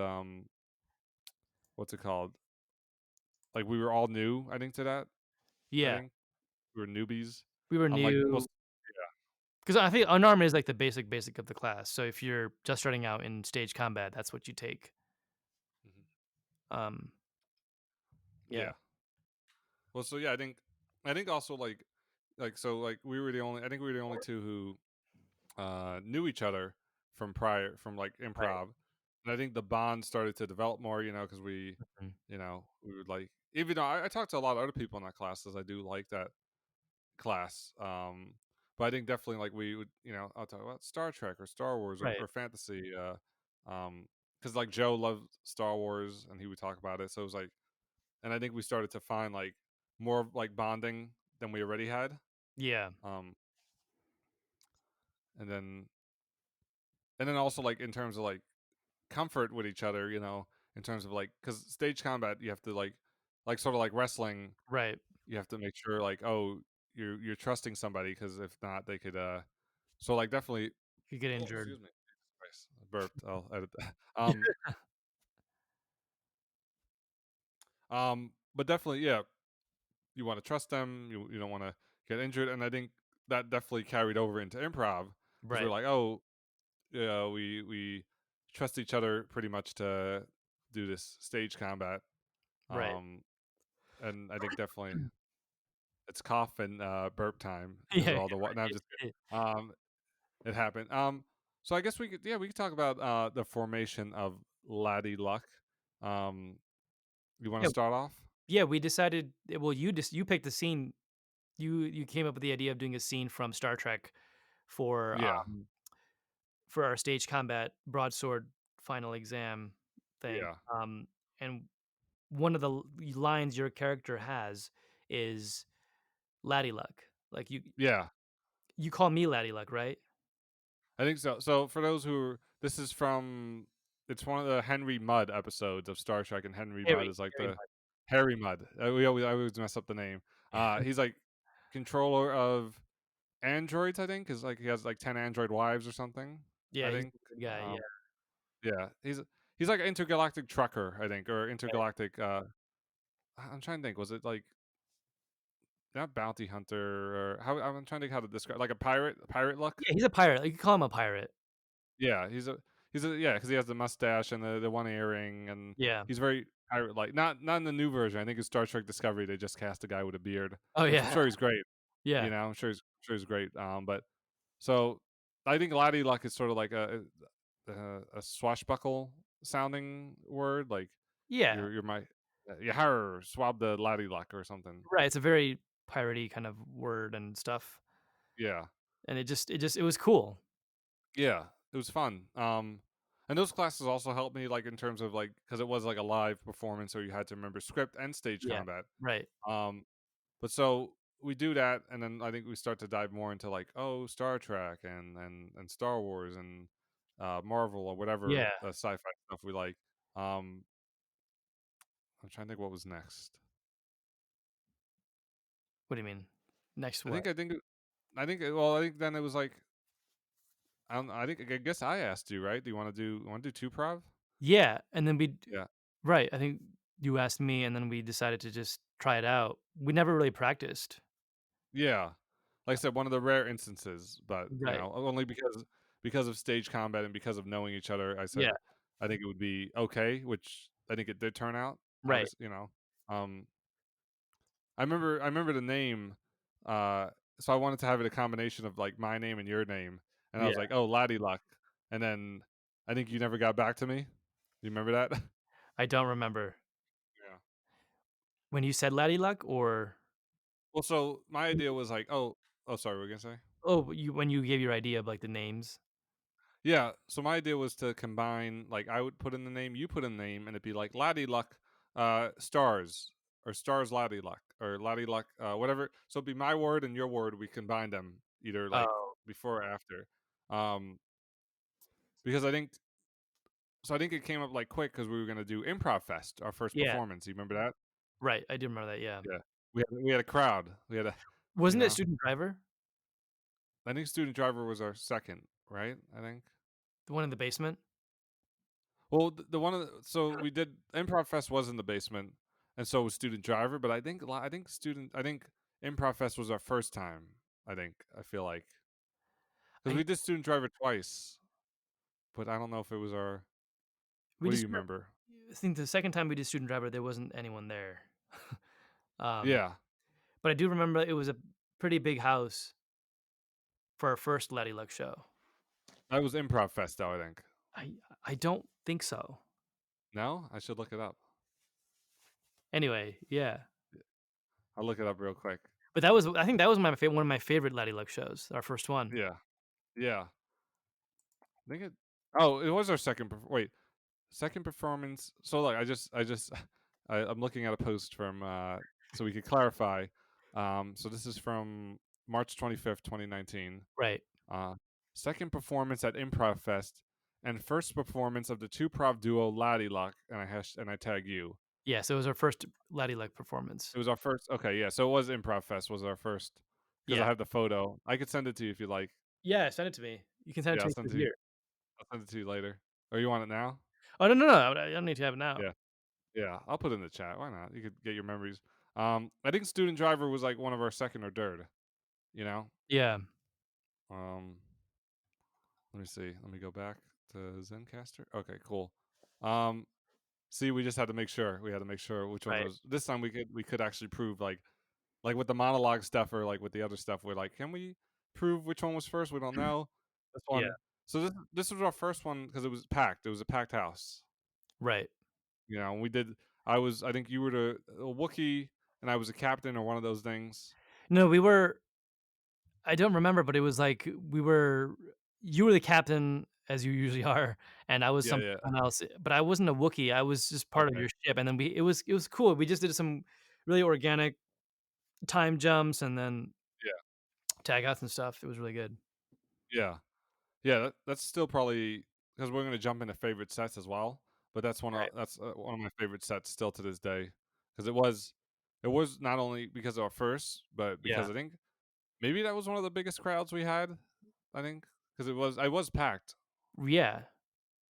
what's it called? Like we were all new. I think to that. I
Yeah.
think we were newbies.
We were
Unlike
new
most.
'cause I think unarmed is like the basic of the class. So if you're just starting out in stage combat, that's what you take.
Yeah.
Um, yeah.
Yeah. Well, so yeah, I think also like so like we were the only I think we were the only two who knew each other from like
Right.
improv. And I think the bond started to develop more, because
Mhm.
we would like even though I talked to a lot of other people in that class as I do like that class. But I think definitely like we would, I'll talk about Star Trek or Star Wars
Right.
or fantasy. Because like Joe loved Star Wars and he would talk about it. So it was like and I think we started to find like more of, like bonding than we already had.
Yeah.
Um, and then also like in terms of like comfort with each other, in terms of like because stage combat you have to like sort of like wrestling,
Right.
you have to make sure like oh you're trusting somebody because if not they could so like definitely
You get
oh
injured.
excuse me Jesus Christ I burped I'll edit that but definitely yeah you want to trust them. You don't want to get injured, and I think that definitely carried over into improv because we're
Right.
like, oh, yeah, we trust each other pretty much to do this stage combat.
Right.
Um, and I think definitely it's cough and burp time because
Yeah,
of all the what. No, I'm just
right.
kidding. It happened. So I guess we could talk about the formation of Laddie Luck. Um, you want to
Yeah,
start off?
yeah, we decided well, you picked the scene. You came up with the idea of doing a scene from Star Trek for,
Yeah,
for our stage combat broadsword final exam thing,
yeah,
and one of the lines your character has is "Laddie luck." Like,
yeah.
you call me Laddie luck, right?
I think so. So for those this is from it's one of the Henry Mudd episodes of Star Trek, and Henry Mudd is like
Harry
the Harry Mudd. I always mess up the name. He's like controller of androids. I think because like he has like 10 android wives or something.
Yeah,
I
he's
think.
a good guy, yeah.
Yeah, he's like an intergalactic trucker. I think or intergalactic. I'm trying to think. Was it like not bounty hunter or how? I'm trying to think how to describe like a pirate look.
Yeah, he's a pirate, like, you could call him a pirate.
Yeah, he's a yeah, because he has the mustache and the one earring, and
Yeah.
he's very pirate like. Not in the new version. I think in Star Trek Discovery they just cast a guy with a beard,
Oh,
which I'm
yeah.
sure he's great.
Yeah.
I'm sure he's great. But so I think Laddie Luck is sort of like a swashbuckle sounding word, like
Yeah.
you're my yahar swab the Laddie Luck or something.
Right, it's a very piratey kind of word and stuff,
Yeah.
and it was cool.
Yeah, it was fun. And those classes also helped me, like in terms of like, because it was like a live performance, so you had to remember script and stage
Yeah.
combat.
Right.
Um, but so we do that, and then I think we start to dive more into like, oh, Star Trek and Star Wars and Marvel or whatever
Yeah.
sci-fi stuff we like. Um, I'm trying to think what was next.
What do you mean? Next
I
what?
think I think it- I think well I think then it was like I guess I asked you, right? Do you want to do two prov?
Yeah, and then we
Yeah.
right, I think you asked me, and then we decided to just try it out. We never really practiced.
Yeah. Like I said, one of the rare instances, but,
Right.
only because of stage combat and because of knowing each other, I
Yeah.
said I think it would be okay, which I think it did turn out,
Right.
obviously. Um, I remember the name, so I wanted to have it a combination of, like, my name and your name, and I was
Yeah.
like, "Oh, Laddie Luck," and then I think you never got back to me. You remember that?
I don't remember.
Yeah.
When you said Laddie Luck or
Well, so my idea was like, sorry, what were you gonna say?
oh, you when you gave your idea of, like, the names?
Yeah, so my idea was to combine, like, I would put in the name, you put in the name, and it'd be like Laddie Luck, stars, or stars Laddie Luck, or Laddie Luck, whatever. So it'd be my word and your word. We combine them either like
Oh,
before or after, um, because I think it came up like quick because we were gonna do Improv Fest, our first
yeah.
performance. You remember that?
Right, I do remember that, yeah.
Yeah, we had a crowd. We had a, you
Wasn't it
know,
Student Driver?
I think Student Driver was our second, right? I think.
The one in the basement?
Well, the one of so we did Improv Fest was in the basement, and so was Student Driver. But I think Improv Fest was our first time. I feel like because we
I
did Student Driver twice, but I don't know if it was our.
we
What do
just
you remember?
I think the second time we did Student Driver, there wasn't anyone there. Um,
Yeah,
but I do remember it was a pretty big house for our first Laddie Luck show.
that was Improv Fest, though. I think.
I I don't think so.
No, I should look it up.
Anyway, yeah.
I'll look it up real quick.
But that was I think that was one of my favorite Laddie Luck shows, our first one.
Yeah, yeah. I think it. Oh, it was our second. Wait, second performance. So like I'm looking at a post from so we could clarify. So this is from March 25th, 2019.
Right.
Uh second performance at Improv Fest and first performance of the two prov duo Laddie Luck, and I tag you.
Yeah, so it was our first Laddie Luck performance.
It was our first. Okay, yeah. So it was Improv Fest was our first because I
Yeah.
have the photo. I could send it to you if you like.
Yeah, send it to me. You can send it
Yeah,
to me through here.
I'll send it to you later. Or you want it now?
Oh, no, no, no, I don't need to have it now.
Yeah. Yeah, I'll put it in the chat. Why not? You could get your memories. I think Student Driver was like one of our second or third. You know.
Yeah.
Um, let me see. Let me go back to Zencaster. Okay, cool. Um, see, we just had to make sure. We had to make sure which one
Right.
was. This time we could actually prove like with the monologue stuff or like with the other stuff. We're like, can we prove which one was first? We don't know. This
Yeah.
one. So this was our first one because it was packed. It was a packed house.
Right.
And we did. I think you were the a Wookiee and I was a captain or one of those things.
No, we were I don't remember, but it was like we were you were the captain as you usually are, and I was
Yeah, yeah.
someone else, but I wasn't a Wookiee, I was just part of
Okay.
your ship, and then it was cool. We just did some really organic time jumps and then
Yeah.
tag outs and stuff. It was really good.
Yeah. Yeah, that's still probably because we're gonna jump into favorite sets as well. But
Right.
that's one of my favorite sets still to this day because it was not only because of our first, but
Yeah.
because I think maybe that was one of the biggest crowds we had. I think because I was packed.
Yeah.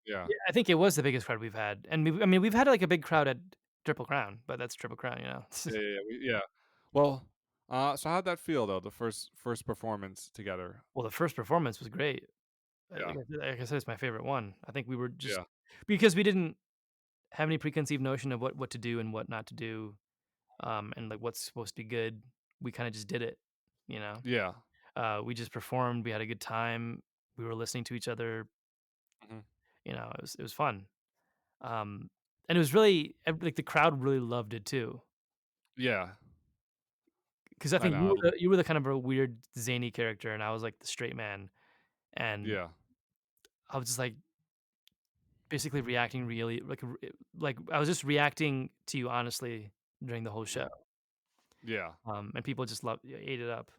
Yeah.
Yeah, I think it was the biggest crowd we've had, and I mean, we've had, like, a big crowd at Triple Crown, but that's Triple Crown, you know?
Yeah. Well, so how'd that feel though? The first performance together.
Well, the first performance was great.
Yeah.
like I said, it's my favorite one. I think we were just
Yeah.
because we didn't have any preconceived notion of what to do and what not to do, and, like, what's supposed to be good. We kinda just did it, you know?
Yeah.
We just performed, we had a good time, we were listening to each other,
Mhm.
it was fun. And it was really like, the crowd really loved it too,
Yeah.
because I
I
think
know.
you were the kind of a weird zany character, and I was, like, the straight man, and
Yeah.
I was just, like, basically reacting really like, I was just reacting to you honestly during the whole show,
Mhm. Yeah.
and people just loved ate it up.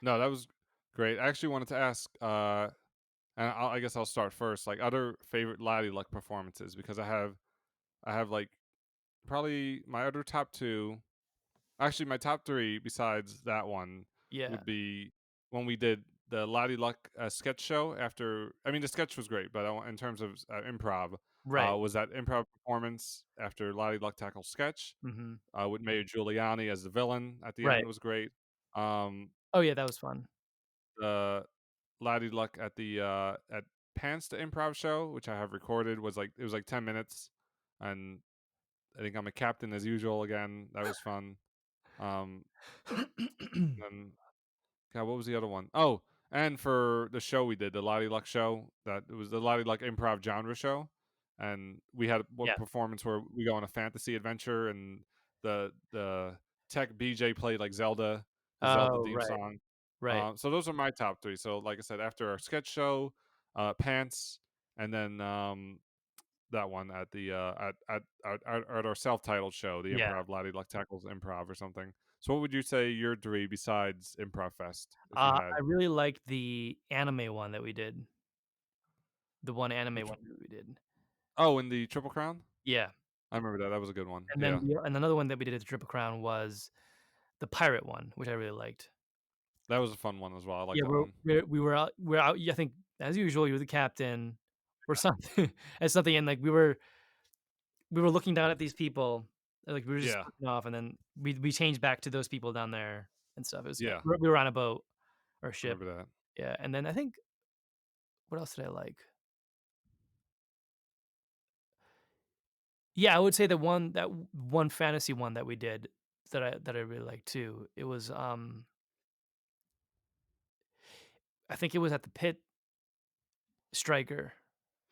No, that was great. I actually wanted to ask, and I guess I'll start first. Like other favorite Laddie Luck performances because I have like probably my other top two. Actually, my top three besides that one
Yeah.
would be when we did the Laddie Luck sketch show. After I mean, the sketch was great, but in terms of improv,
Right.
was that improv performance after Laddie Luck tackle sketch
Mhm.
with Mayor Giuliani as the villain at the
Right.
end was great. Um,
Oh, yeah, that was fun.
the Laddie Luck at Pants the Improv Show, which I have recorded, was like it was like 10 minutes, and I think I'm a captain as usual again. That was fun. Um, and God, what was the other one? Oh, and for the show we did, the Lottie Luck show, that it was the Lottie Luck improv genre show, and we had one
Yeah.
performance where we go on a fantasy adventure, and the tech BJ played like Zelda, the Zelda
Oh,
theme
right,
song.
right.
So those are my top three. So like I said, after our sketch show, Pants, and then that one at the at our self-titled show, the
Yeah.
Improv Lottie Luck Tackles Improv or something. So what would you say your three besides Improv Fest, if you had?
I really liked the anime one that we did, the one anime
Which
one that we did.
Oh, in the Triple Crown?
Yeah,
I remember that, that was a good one,
and then
yeah.
another one that we did at the Triple Crown was the pirate one, which I really liked.
That was a fun one as well, I like
Yeah,
that one.
we were out yeah, I think as usual, you were the captain or something and something, and, like, we were looking down at these people, and, like, we were just
Yeah,
looking off, and then we changed back to those people down there and stuff. It was
yeah,
we were on a boat or
I
ship.
remember that.
Yeah, and then I think what else did I like? Yeah, I would say the one fantasy one that we did that I really liked too. It was, I think it was at the Pit Striker.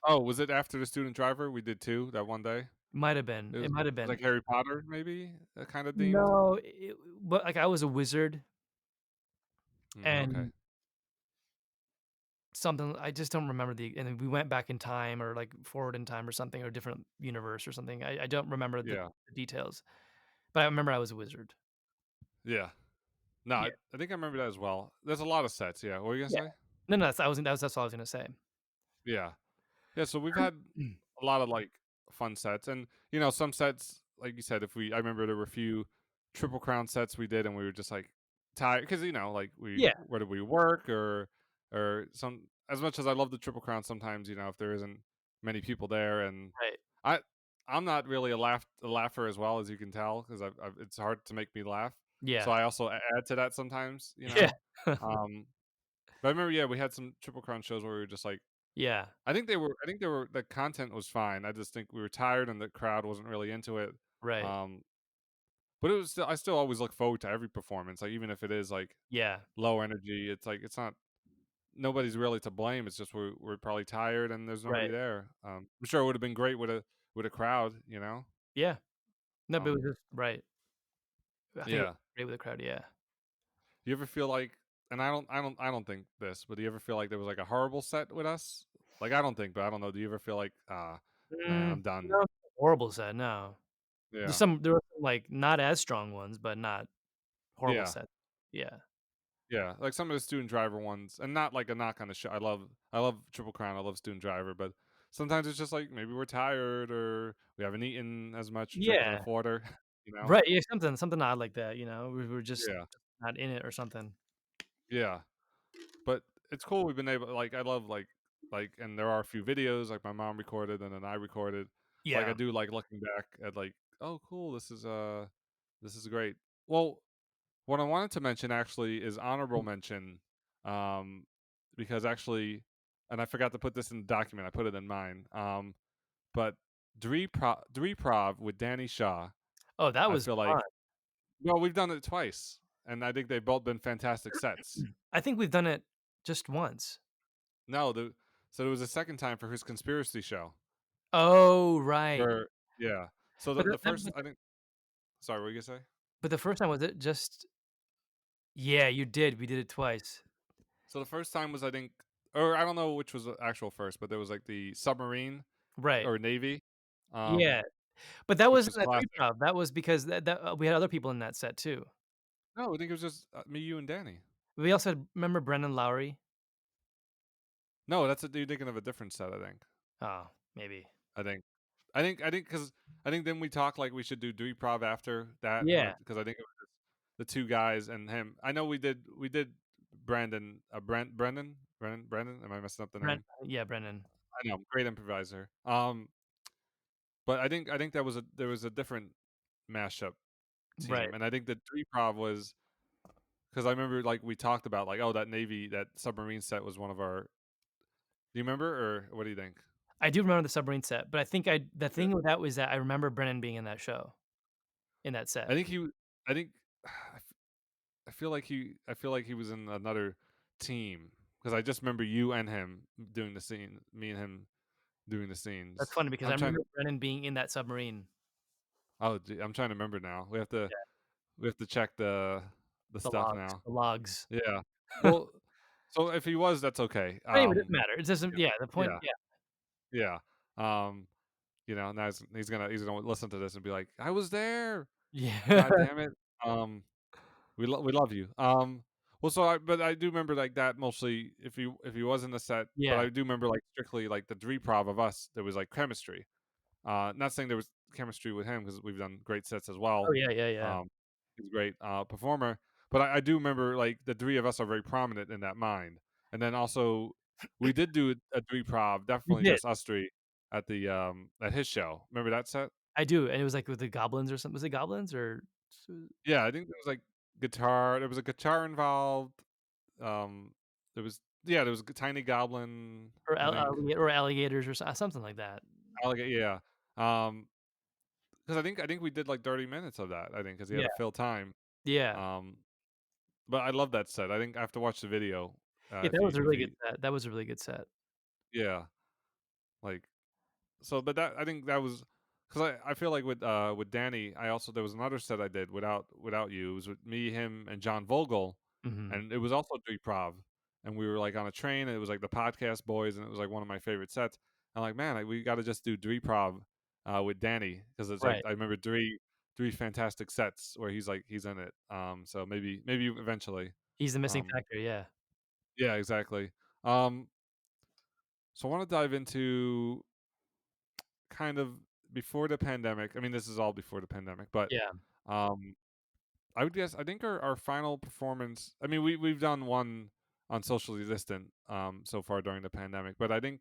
Oh, was it after the Student Driver? We did 2 that one day?
Might have been.
It
It
was
might have been.
like Harry Potter, maybe? Kinda themed?
No, but, like, I was a wizard
Okay.
and something I just don't remember and then we went back in time or, like, forward in time or something or a different universe or something. I don't remember
Yeah,
the details, but I remember I was a wizard.
yeah. No,
Yeah,
I think I remember that as well. There's a lot of sets, yeah. What were you gonna
yeah.
say?
No, no, that's all I was gonna say.
Yeah. Yeah, so we've had a lot of like fun sets, and some sets, like you said, if we, I remember there were a few Triple Crown sets we did, and we were just like tired because like we
Yeah,
where did we work or some. As much as I love the Triple Crown, sometimes if there isn't many people there, and
right.
I I'm not really a laugher as well as you can tell because it's hard to make me laugh, so
Yeah.
I also add to that sometimes,
Yeah.
Um, but I remember, yeah, we had some Triple Crown shows where we were just like
Yeah,
I think the content was fine. I just think we were tired and the crowd wasn't really into it.
right.
Um, but it was still I still always look forward to every performance. Like even if it is like
Yeah,
low energy, it's like it's not nobody's really to blame. It's just we're probably tired and there's nobody
right.
there. I'm sure it would have been great with a crowd.
Yeah. No, but it was
Um,
just right. I think it was
yeah.
great with the crowd, yeah.
You ever feel like and I don't think this, but do you ever feel like there was like a horrible set with us? Like I don't think, but I don't know. Do you ever feel like man, I'm done?
No, horrible set, no.
Yeah.
There were some, like, not as strong ones, but not horrible
Yeah.
sets. Yeah.
Yeah, like some of the Student Driver ones, and not like a knock on the show. I love Triple Crown. I love Student Driver, but sometimes it's just like maybe we're tired or we haven't eaten as much, drinking
Yeah.
enough water. You know?
Right, yeah, something odd like that, we were just
Yeah,
not in it or something.
yeah. But it's cool. We've been able. Like I love and there are a few videos like my mom recorded and then I recorded. Like I
Yeah.
do like looking back at like, oh cool, this is great. Well, what I wanted to mention actually is honorable mention, um, because actually, and I forgot to put this in the document. I put it in mine. But Dri Prov with Danny Shaw.
Oh, that
I
was
feel
fun.
like well, we've done it twice, and I think they've both been fantastic sets.
I think we've done it just once.
No, so there was a second time for his conspiracy show
Oh, right.
where yeah. So
But
the
the that
first
but
I think sorry, what were you gonna say?
but the first time, was it just Yeah, you did, we did it twice.
So the first time was I think or I don't know which was the actual first, but there was like the submarine
Right.
or navy,
Yeah, but that
which
wasn't
was
a 3
classic.
prob, that was because we had other people in that set too.
No, I think it was just me, you, and Danny.
We also had remember Brendan Lowry?
No, that's you're thinking of a different set. I think.
Oh, maybe.
I think. I think because I think then we talked like we should do Prov after that,
Yeah,
because I think it was just the two guys and him. I know we did Brendan. Am I messing up the name?
Brendan.
I know, great improviser. But I think there was a different mashup
Right.
team, and I think the Prov was because I remember like we talked about like oh that submarine set was one of our. Do you remember or what do you think?
I do remember the submarine set, but I think the thing with that was that I remember Brennan being in that show, in that set.
I think he. I think. I feel like he was in another team because I just remember you and him doing the scene. Me and him doing the
That's
scenes.
funny because I
I'm trying
remember
to.
Brennan being in that submarine.
I'm trying to remember now.
Yeah,
We have to check the stuff now.
the logs.
Yeah. Well, so if he was, that's okay.
But anyway, it doesn't matter. It doesn't yeah, the point
Yeah.
yeah.
Yeah. Um. Now he's gonna listen to this and be like, I was there.
Yeah.
God damn it. Um. We love you. Well, but I do remember like that mostly. If he was in the set, but
Yeah.
I do remember like strictly like the three prov of us. There was like chemistry. Not saying there was chemistry with him because we've done great sets as
Oh,
well.
yeah, yeah, yeah.
He's a great performer. But I do remember like the three of us are very prominent in that mind. And then also we did do a three prov,
We
definitely
did.
just us three at his show. Remember that set?
I do, and it was, like, with the goblins or something. Was it goblins or s
Yeah, I think there was like guitar. There was a guitar involved. Um, there was there was a tiny goblin, I think.
or alligators or something like that.
Alligator, yeah. Because I think we did like 30 minutes of that. I think because he had
Yeah,
to fill time.
yeah.
Um, but I love that set. I think I have to watch the video.
Yeah, that was a
If
really good
he,
set. That was a really good set.
yeah, like so. But that I think that was because I feel like with Danny, I also there was another set I did without you. It was with me, him, and John Vogel,
Mhm.
and it was also Prov, and we were like on a train, and it was like the podcast boys, and it was like one of my favorite sets. I'm like, man, we got to just do Prov with Danny because it's like
Right.
I remember three fantastic sets where he's in it. So maybe eventually.
He's the missing
Um,
factor, yeah.
yeah, exactly. Um, so I want to dive into kind of before the pandemic. I mean, this is all before the pandemic, but
Yeah.
um, I would guess I think our final performance. I mean, we've done one on socially distant so far during the pandemic, but I think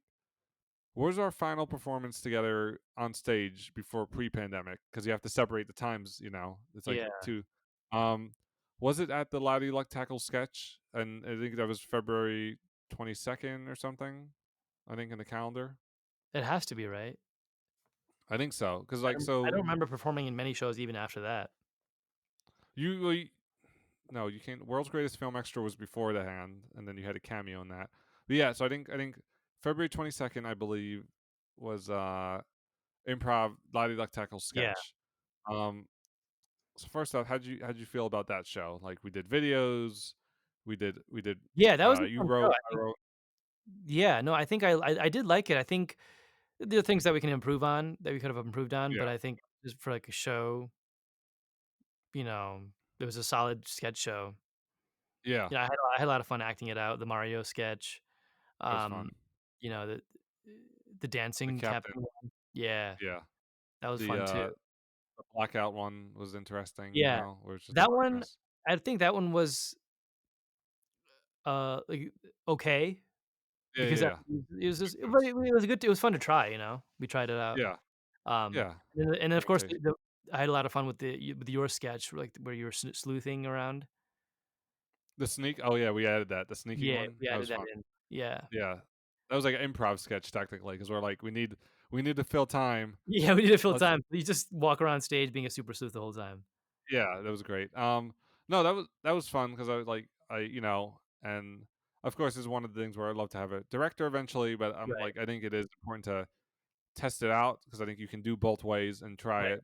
what was our final performance together on stage before pre-pandemic? Because you have to separate the times. It's like
Yeah.
two. Um, was it at the Loudy Luck Tackle sketch? And I think that was February 22nd or something. I think in the calendar.
It has to be, right?
I think so. Because
I don't remember performing in many shows even after that.
you well, no, you can't. World's Greatest Film Extra was before the hand, and then you had a cameo in that. But yeah, so I think February 22nd, I believe, was improv Lottie Luck Tackle
Yeah.
sketch. Um, so first off, how'd you feel about that show? Like we did videos, we did.
Yeah, that was a
You
fun show,
wrote,
I
I
think
wrote.
yeah, no, I think I did like it. I think there are things that we can improve on, that we could have improved on,
Yeah,
but I think just for, like, a show, you know, it was a solid sketch show.
yeah,
I had a lot of fun acting it out, the Mario sketch,
that was
um,
fun.
you know, the
The
dancing
captain,
captain one. Yeah,
yeah.
that was
The
fun too.
the blackout one was interesting.
Yeah,
Where it's just
that one
darkness.
I think that one was, like, okay,
Yeah,
because
yeah,
that
yeah.
it was just but
Victims.
it was a good it was fun to try, We tried it out.
Yeah, yeah.
And then, of course,
Imitation.
I had a lot of fun with with your sketch, like, where you were sleuthing around.
The sneak. Oh yeah, we added that. The sneaking
Yeah,
one.
we
That
added
was
that
fun.
in. Yeah.
Yeah, That was like an improv sketch technically because we're like, we need to fill time.
Yeah, we need to fill
Let's
time. You just walk around stage being a super sleuth the whole time.
Yeah, that was great. No, that was fun because I was like, and of course, it's one of the things where I'd love to have a director eventually, but I'm
Right,
like, I think it is important to test it out because I think you can do both ways and try
right.
it.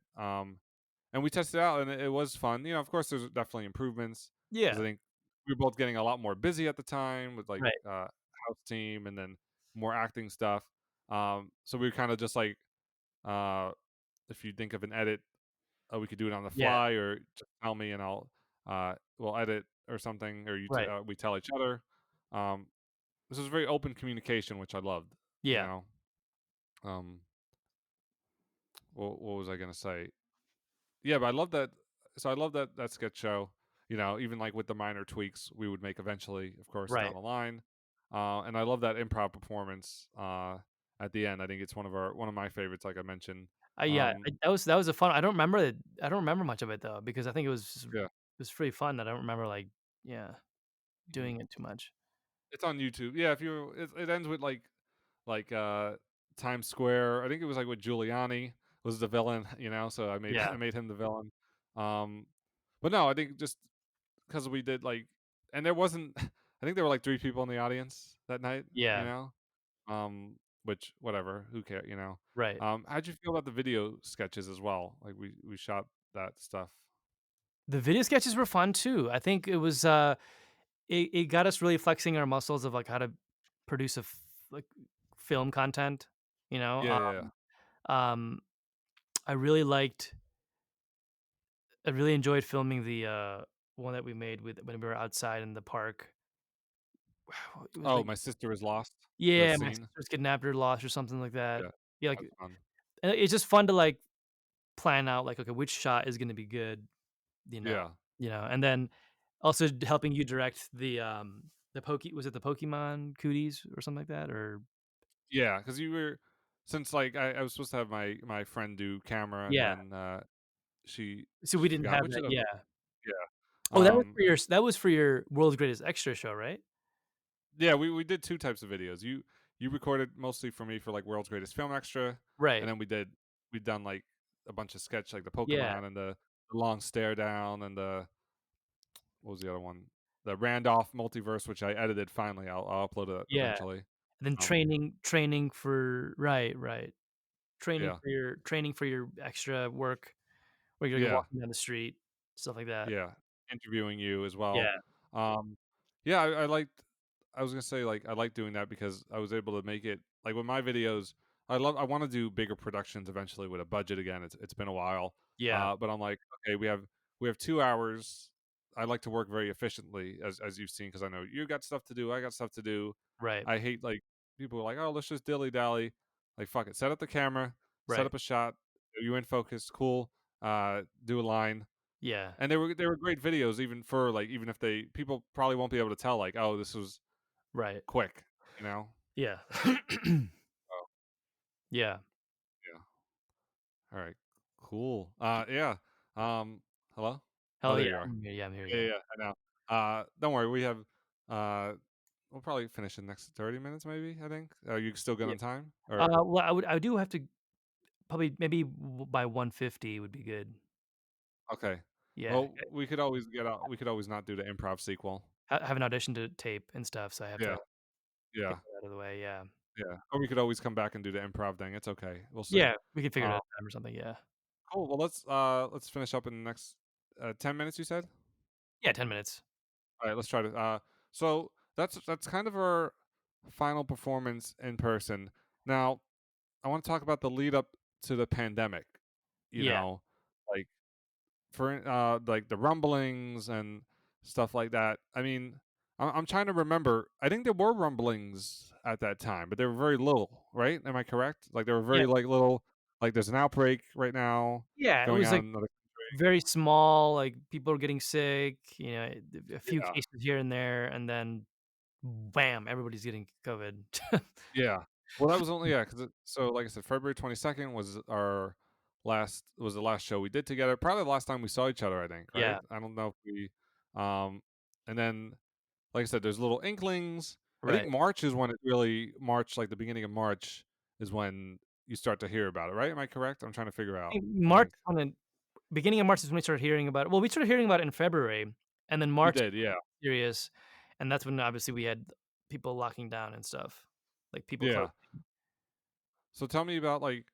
And we tested it out, and it was fun. You know, of course, there's definitely improvements because
Yeah,
I think we were both getting a lot more busy at the time with like
right.
house team and then more acting stuff. So we were kind of just like, uh, if you think of an edit, we could do it on the
Yeah,
fly, or just tell me and we'll edit or something, or
right.
we tell each other. Um, this was very open communication, which I loved. You
Yeah,
know, um, what was I gonna say? Yeah, but I love that. So I love that sketch show. You know, even like with the minor tweaks we would make eventually, of course, down
right.
the line. And I love that improv performance at the end. I think it's one of my favorites, like I mentioned.
Yeah,
Um,
that was a fun I don't remember it I don't remember much of it though, because I think it
yeah.
was pretty fun. I don't remember, like, yeah,
Mhm.
doing it too much.
It's on YouTube. Yeah, if you it ends with like Times Square. I think it was like with Giuliani was the villain, you know. So I made
Yeah,
I made him the villain. Um, but no, I think just because we did like, and there wasn't. I think there were like 3 people in the audience that night, you
yeah,
know. Um, which whatever, who cares, you know.
right.
How'd you feel about the video sketches as well? Like we shot that stuff.
The video sketches were fun too. I think it was, it got us really flexing our muscles of, like, how to produce like, film content, you know?
Yeah, yeah, yeah.
Um, I really liked I really enjoyed filming the, one that we made with when we were outside in the park. It was
Oh,
like
my sister is lost. The
yeah, my
scene.
sister was kidnapped or lost or something like that.
Yeah,
Yeah, like,
that's fun.
it's just fun to, like, plan out, like, okay, which shot is gonna be good, you know
Yeah.
and then also helping you direct the was it the Pokemon cooties or something like that? Or
Yeah, because you were since like I was supposed to have my friend do camera, and
yeah,
then
so we
she
didn't
forgot,
have
which
that,
it doesn't.
yeah.
Yeah,
Oh, that was for your World's Greatest Extra show, right?
yeah. We did 2 types of videos. You recorded mostly for me for like World's Greatest Film Extra,
Right,
and then we done like a bunch of sketch like the
yeah,
Pokemon and the long stare down and the what was the other one? The Randolph multiverse, which I edited finally. I'll upload it
yeah,
eventually.
and then
Um,
training for right.
yeah,
Training for your extra work where you're, like,
yeah.
walking down the street, stuff like that.
Yeah, interviewing you as well.
Yeah,
Um, yeah, I liked. I was gonna say like I like doing that because I was able to make it like with my videos. I want to do bigger productions eventually with a budget again. It's been a while,
yeah,
but I'm like, okay, we have 2 hours. I like to work very efficiently, as you've seen, because I know you got stuff to do. I got stuff to do.
right,
I hate like people are like, oh, let's just dilly dally. Like fuck it, set up the camera, set
right,
up a shot. You in focus, cool. Do a line,
yeah,
and they were great videos even for like even if they people probably won't be able to tell like, "Oh, this was
right,
quick," you know?
yeah.
Oh,
Yeah.
yeah. Alright. Cool. Yeah. Um, hello? Oh,
Hell
there
yeah,
you are.
I'm here, yeah, I'm here,
Yeah,
yeah.
yeah, yeah, I know. Don't worry, uh we'll probably finish in the next 30 minutes maybe, I think. Are you still good
Yeah.
on time? Or
Well, I do have to probably maybe by 1:50 would be good.
okay.
Yeah,
Well, we could always not do the improv sequel.
have an audition to tape and stuff, so I have to
Yeah.
get
Yeah.
that out of the way, yeah.
Yeah. Or we could always come back and do the improv thing. It's okay. We'll see.
Yeah, we could figure it
Um
out time or something, yeah.
Cool. Well, let's finish up in the next 10 minutes. You said.
Yeah, 10 minutes.
All right. Let's try to. So that's kind of our final performance in person. Now, I want to talk about the lead up to the pandemic. You
Yeah,
know, like like the rumblings and stuff like that. I mean, I'm trying to remember. I think there were rumblings at that time, but they were very little, right? Am I correct? Like they were
yeah,
very like little. Like there's an outbreak right now
yeah, it
going
was,
on
like,
in another.
very small, like, people are getting sick, a few
Yeah.
cases here and there, and then bam, everybody's getting COVID.
Yeah. Well, that was only yeah, because so like I said, February 22nd was the last show we did together. Probably the last time we saw each other, I think, right?
Yeah,
I don't know if we, um, and then like I said, there's little inklings. I think
Right.
March is when it really March, like the beginning of March is when you start to hear about it, right? Am I correct? I'm trying to figure
I
out.
think
I
March
think
on the beginning of March is when we started hearing about it. Well, we started hearing about it in February, and then
we
March
did, yeah,
serious, and that's when obviously we had people locking down and stuff, like people close.
yeah. So tell me about like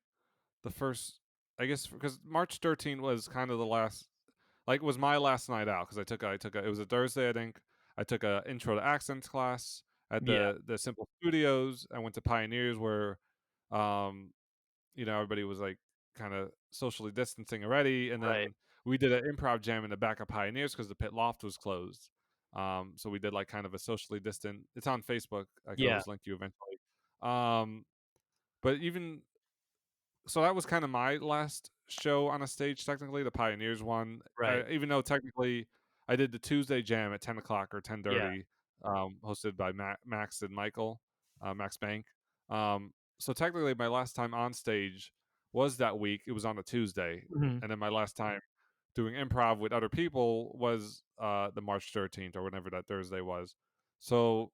the first, I guess, because March 13th was kind of the last, like, was my last night out because it was a Thursday, I think. I took a intro to accents class at
Yeah,
the Simple Studios. I went to Pioneers where, um, everybody was like kind of socially distancing already, and
right.
then we did an improv jam in the back of Pioneers because the pit loft was closed. So we did like kind of a socially distant. It's on Facebook. I could
Yeah,
always link you eventually. Um, but even so that was kind of my last show on a stage, technically, the Pioneers one.
right.
Even though technically I did the Tuesday jam at 10 o'clock or
Yeah,
10:30, hosted by Max and Michael, Max Bank. Um, so technically, my last time on stage was that week. It was on a Tuesday,
mhm.
and then my last time doing improv with other people was the March 13th or whenever that Thursday was. So,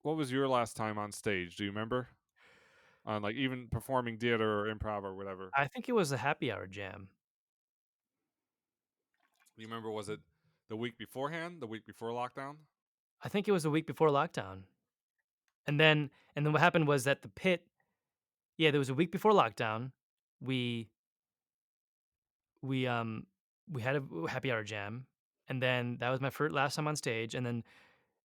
what was your last time on stage? Do you remember? On like even performing theater or improv or whatever.
I think it was a happy hour jam.
You remember, was it the week beforehand, the week before lockdown?
I think it was the week before lockdown, and then what happened was that the pit yeah, there was a week before lockdown. We we, um, we had a happy hour jam, and then that was my last time on stage, and then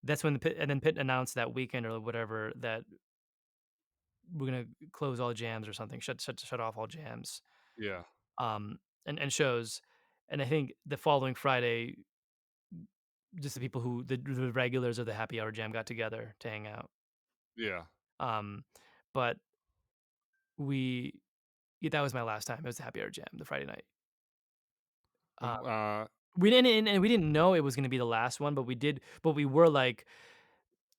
that's when the pit and then Pitt announced that weekend or whatever that we're gonna close all jams or something, shut off all jams,
Yeah,
um, and shows, and I think the following Friday, just the people who the regulars of the happy hour jam got together to hang out,
yeah.
um, but we yeah, that was my last time. It was the happy hour jam, the Friday night. Uh,
Um,
we didn't and we didn't know it was gonna be the last one, but we were like,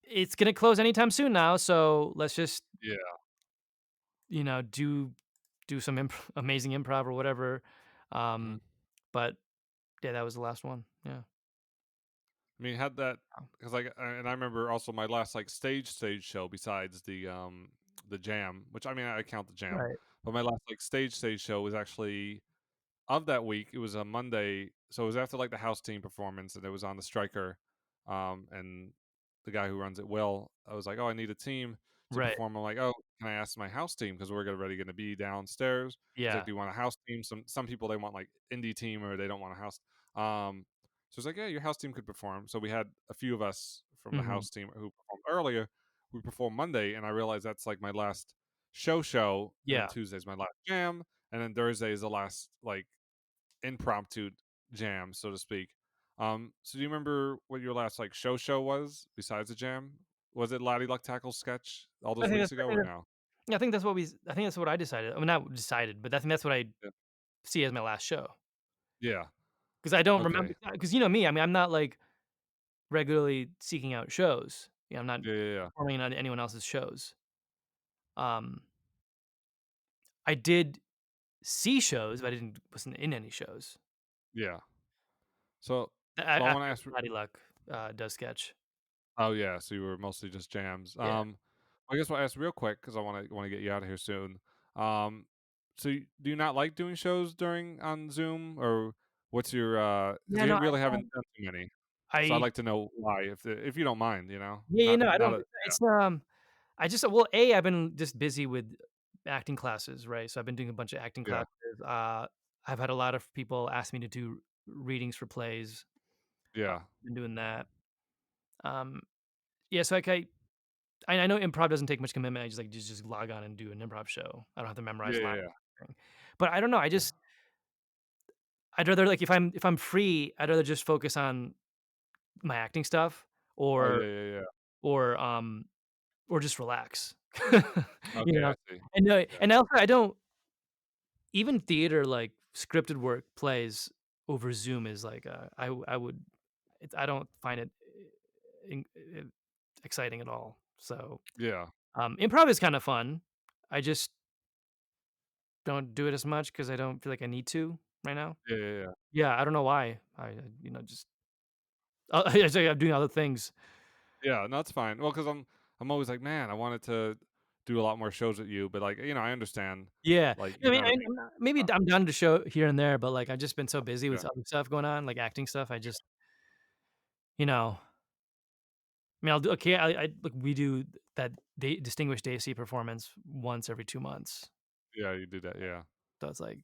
"It's gonna close anytime soon now, so let's just,
yeah.
do some amazing improv or whatever."
Mhm.
Um, but yeah, that was the last one. Yeah.
I mean, had that
Wow.
because like, and I remember also my last like stage show besides the jam, which I mean I count the jam,
Right.
but my last like stage show was actually of that week. It was a Monday, so it was after like the house team performance, and it was on the striker. And the guy who runs it, Will, I was like, "Oh, I need a team to
Right.
perform." I'm like, "Oh, can I ask my house team because we're already going to be downstairs?" He's like,
Yeah.
"Do you want a house team?" Some people they want like indie team or they don't want a house. So it's like, "Yeah, your house team could perform." So we had a few of us from the
Mhm.
house team who performed earlier. We performed Monday, and I realized that's like my last show, and then
Yeah.
Tuesday's my last jam, and then Thursday is the last like impromptu jam, so to speak. So do you remember what your last like show was besides the jam? Was it Lottie Luck Tackle's sketch all
I
those
think
weeks
that's I
ago
think
or
that's
no?
yeah, I think that's what I decided. I mean, not decided, but I think that's what I
Yeah.
see as my last show
Yeah.
because I don't remember
Okay.
because you know me, I mean, I'm not, like, regularly seeking out shows. I'm not
Yeah. Yeah.
performing on anyone else's shows. Um, I did see shows, but I didn't wasn't in any shows.
Yeah. Yeah. So,
A
well, I want to
after
ask.
Patty Luck, does sketch.
Oh yeah. So you were mostly just jams.
Yeah.
I guess I'll ask real quick because I want to get you out of here soon. Um, so do you not like doing shows during on Zoom or what's your? Because
Yeah,
you
no,
really haven't done too many. So I'd
I
like to know why, if you don't mind.
yeah, yeah, no, I
Not
don't
a
it's, I just well, I've been just busy with acting classes, right? So I've been doing a bunch of acting
yeah
classes. I've had a lot of people ask me to do readings for plays.
yeah
Been doing that. Um, yeah, so, like, I know improv doesn't take much commitment. I just, like, just log on and do an improv show. I don't have to
yeah
memorize
yeah
lines
yeah
or anything. But I don't know,
yeah
I'd rather, like, if I'm free, I'd rather just focus on my acting stuff
oh
or
yeah yeah yeah
or, um or just relax. You
okay I
know?
see
And, no
yeah
and also I don't even theater, like, scripted work plays over Zoom is like, I would I don't find it, in exciting at all. So,
yeah
improv is kinda fun. I just don't do it as much because I don't feel like I need to right now.
yeah yeah yeah
Yeah, I don't know why. Just I'm doing other things.
Yeah, no, that's fine. Well, because I'm always like, man, I wanted to do a lot more shows with you, but like, I understand.
Yeah.
Like,
I
you know
mean,
what I mean?
I'm not maybe I'm down to show here and there, but, like, I've just been so busy
Yeah,
with other stuff going on, like acting stuff, I just you know, I mean, I'll do okay, I like, we do that day Distinguished Day performance once every 2 months,
yeah, you do that. Yeah,
so it's, like,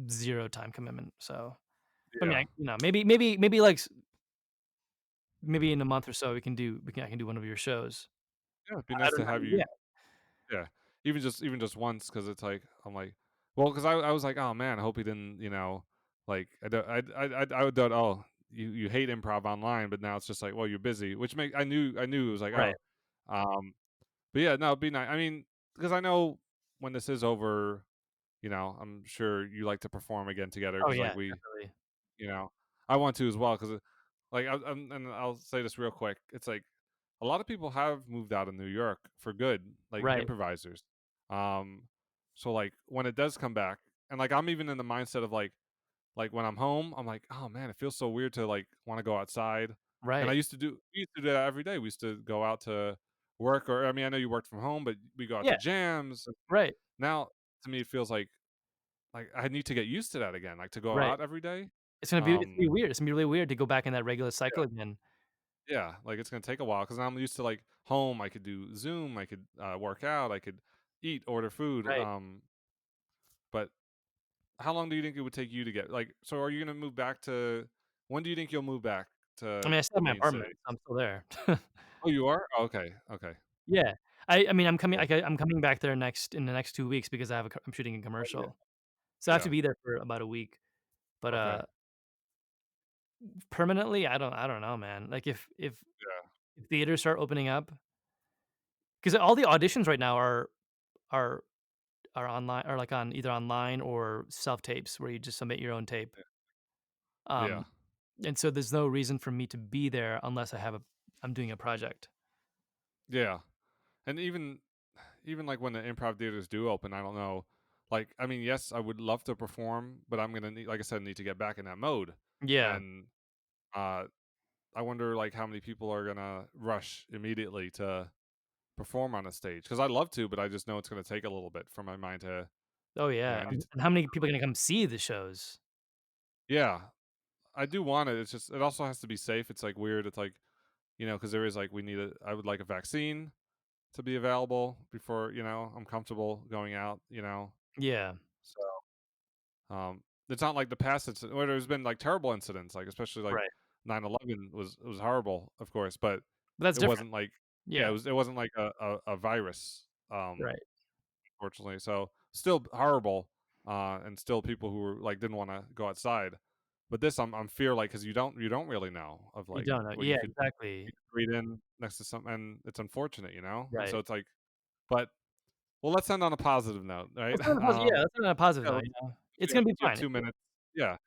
0 time commitment, so I mean,
yeah,
maybe, like, maybe in a month or so, I can do one of your shows.
yeah. It'd be
I
nice
don't
to
know,
have you.
yeah,
Yeah, even just once, because it's like I'm like, well, because I was like, oh man, I hope he didn't, like I would thought, oh, you hate improv online, but now it's just like, well, you're busy, which make I knew it was like,
right.
oh, um, but yeah, no, it'd be nice. I mean, because I know when this is over, I'm sure you like to perform again together,
Oh,
because
yeah,
like we,
definitely.
you know, I want to as well, because like and I'll say this real quick, it's like a lot of people have moved out of New York for good, like
Right,
improvisers. Um, so like when it does come back, and like I'm even in the mindset of like when I'm home, I'm like, oh man, it feels so weird to like want to go outside. And
right.
we used to do that every day. We used to go out to work, or I mean, I know you worked from home, but we go out to
Yeah,
jams.
right,
Now, to me, it feels like I need to get used to that again, like to go
right.
out every day.
It's gonna be weird, it's gonna be really weird to go back in that regular cycle again.
Yeah, like it's gonna take a while, because I'm used to like home. I could do Zoom. I could work out. I could eat, order food.
Right.
But how long do you think it would take you to get like? So are you gonna move back to? When do you think you'll move back
I
to
mean, I still
the
have my
main
apartment,
city?
so I'm still there.
Oh, you are. Oh, okay, okay.
Yeah. I mean,
Cool.
I'm coming back there in the next 2 weeks because I'm shooting a
Oh, yeah,
commercial. So I have to
yeah.
be there for about a week, but,
Okay,
permanently, I don't know, man. Like,
yeah,
if theaters start opening up, because all the auditions right now are online are, like, on either online or self-tapes where you just submit your own tape.
yeah,
Um, and so there's no reason for me to be there unless I'm doing a project.
yeah. And even like when the improv theaters do open, I don't know. Like, I mean, yes, I would love to perform, but I'm gonna need, like I said, need to get back in that mode.
Yeah.
And uh, I wonder like how many people are gonna rush immediately to perform on a stage, because I'd love to, but I just know it's gonna take a little bit for my mind to,
Oh, yeah,
I need to.
and how many people are gonna come see the shows?
Yeah, I do want it. It's just it also has to be safe. It's like weird. It's like, because there is like I would like a vaccine to be available before I'm comfortable going out.
Yeah,
So it's not like the past incident where there's been like terrible incidents, like especially like
right.
9/11 was horrible, of course, but
But that's
it
different.
wasn't like, yeah,
Yeah,
it wasn't like a virus,
right.
fortunately. So still horrible, and still people who were like didn't want to go outside. But this, I'm fear, like, because you don't really know of
You
like
don't know.
what
Yeah, exactly.
you could breathe in next to something, and it's unfortunate. And so
Right.
it's like, but well, let's end on a positive note, right?
Let's end on a positive
Yeah,
note,
let's,
you know?
since
It's gonna be
you have
fine.
2 minutes. Yeah,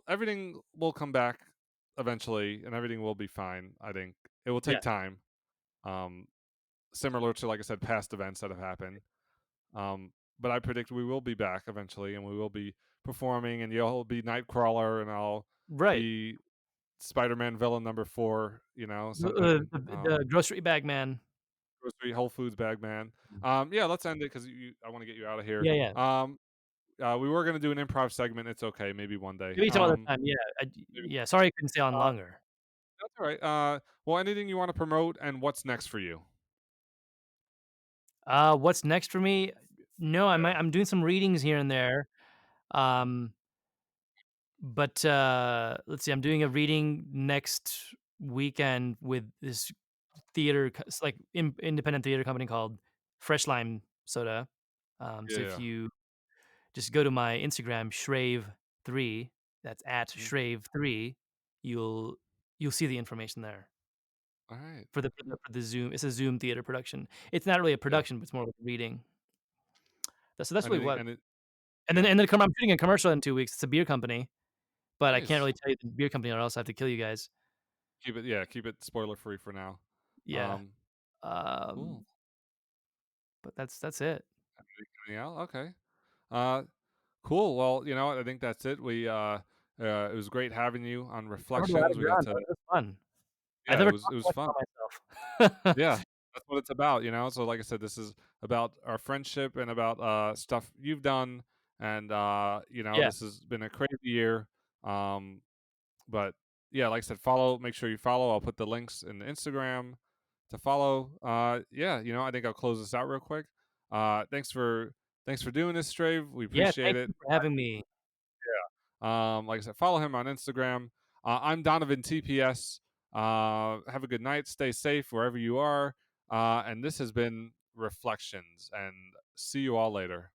everything will come back eventually, and everything will be fine. I think it will
Yeah,
take time, um, similar to, like I said, past events that have happened. But I predict we will be back eventually, and we will be performing, and you'll be Nightcrawler, and I'll
right.
be Spider-Man villain number 4.
The
Something.
the grocery bag man.
Grocery Whole Foods bag man. Yeah, let's end it, because I want to get you out of here.
Yeah, yeah.
We were gonna do an improv segment. It's okay, maybe one day.
Maybe some other time, yeah,
Maybe,
yeah, sorry I couldn't stay on
uh,
longer.
that's all right. Well, anything you want to promote, and what's next for you?
What's next for me? No,
Yeah,
I'm doing some readings here and there, um, but, let's see, I'm doing a reading next weekend with this it's like independent theater company called Fresh Lime Soda. So if
yeah.
you just go to my Instagram, Shrave3, that's at
Mhm.
Shrave3, you'll you'll see the information there
All right.
for the Zoom. It's a Zoom theater production. It's not really a
Yeah.
production, but it's more like a reading. So that's really
Anything,
what.
and it.
And then
Yeah.
I'm shooting a commercial in 2 weeks. It's a beer company, but I can't
Nice.
really tell you the beer company or else I have to kill you guys.
Keep it. Yeah. Keep it spoiler free for now.
Yeah.
Um. Cool.
Um, but that's it.
Anything else? Okay. Uh. Cool. Well, I think that's it. It was great having you on
I'm glad to
Reflections.
be
We got
on,
to.
man. It was fun. I
Yeah. It
never
was. It
talked
was
much
fun.
about
Yeah, that's what it's about, you know? So, like I said, this is about our friendship and about, stuff you've done, and, you know,
Yeah.
this has been a crazy year, um, but, yeah, like I said, follow make sure you follow, I'll put the links in the Instagram to follow, yeah, you know, I think I'll close this out real quick. Thanks for doing this, Strave, we
Yeah,
appreciate
thank
it.
you for having me.
Like I said, follow him on Instagram. I'm Donovan TPS. Have a good night. Stay safe wherever you are. And this has been Reflections. And see you all later.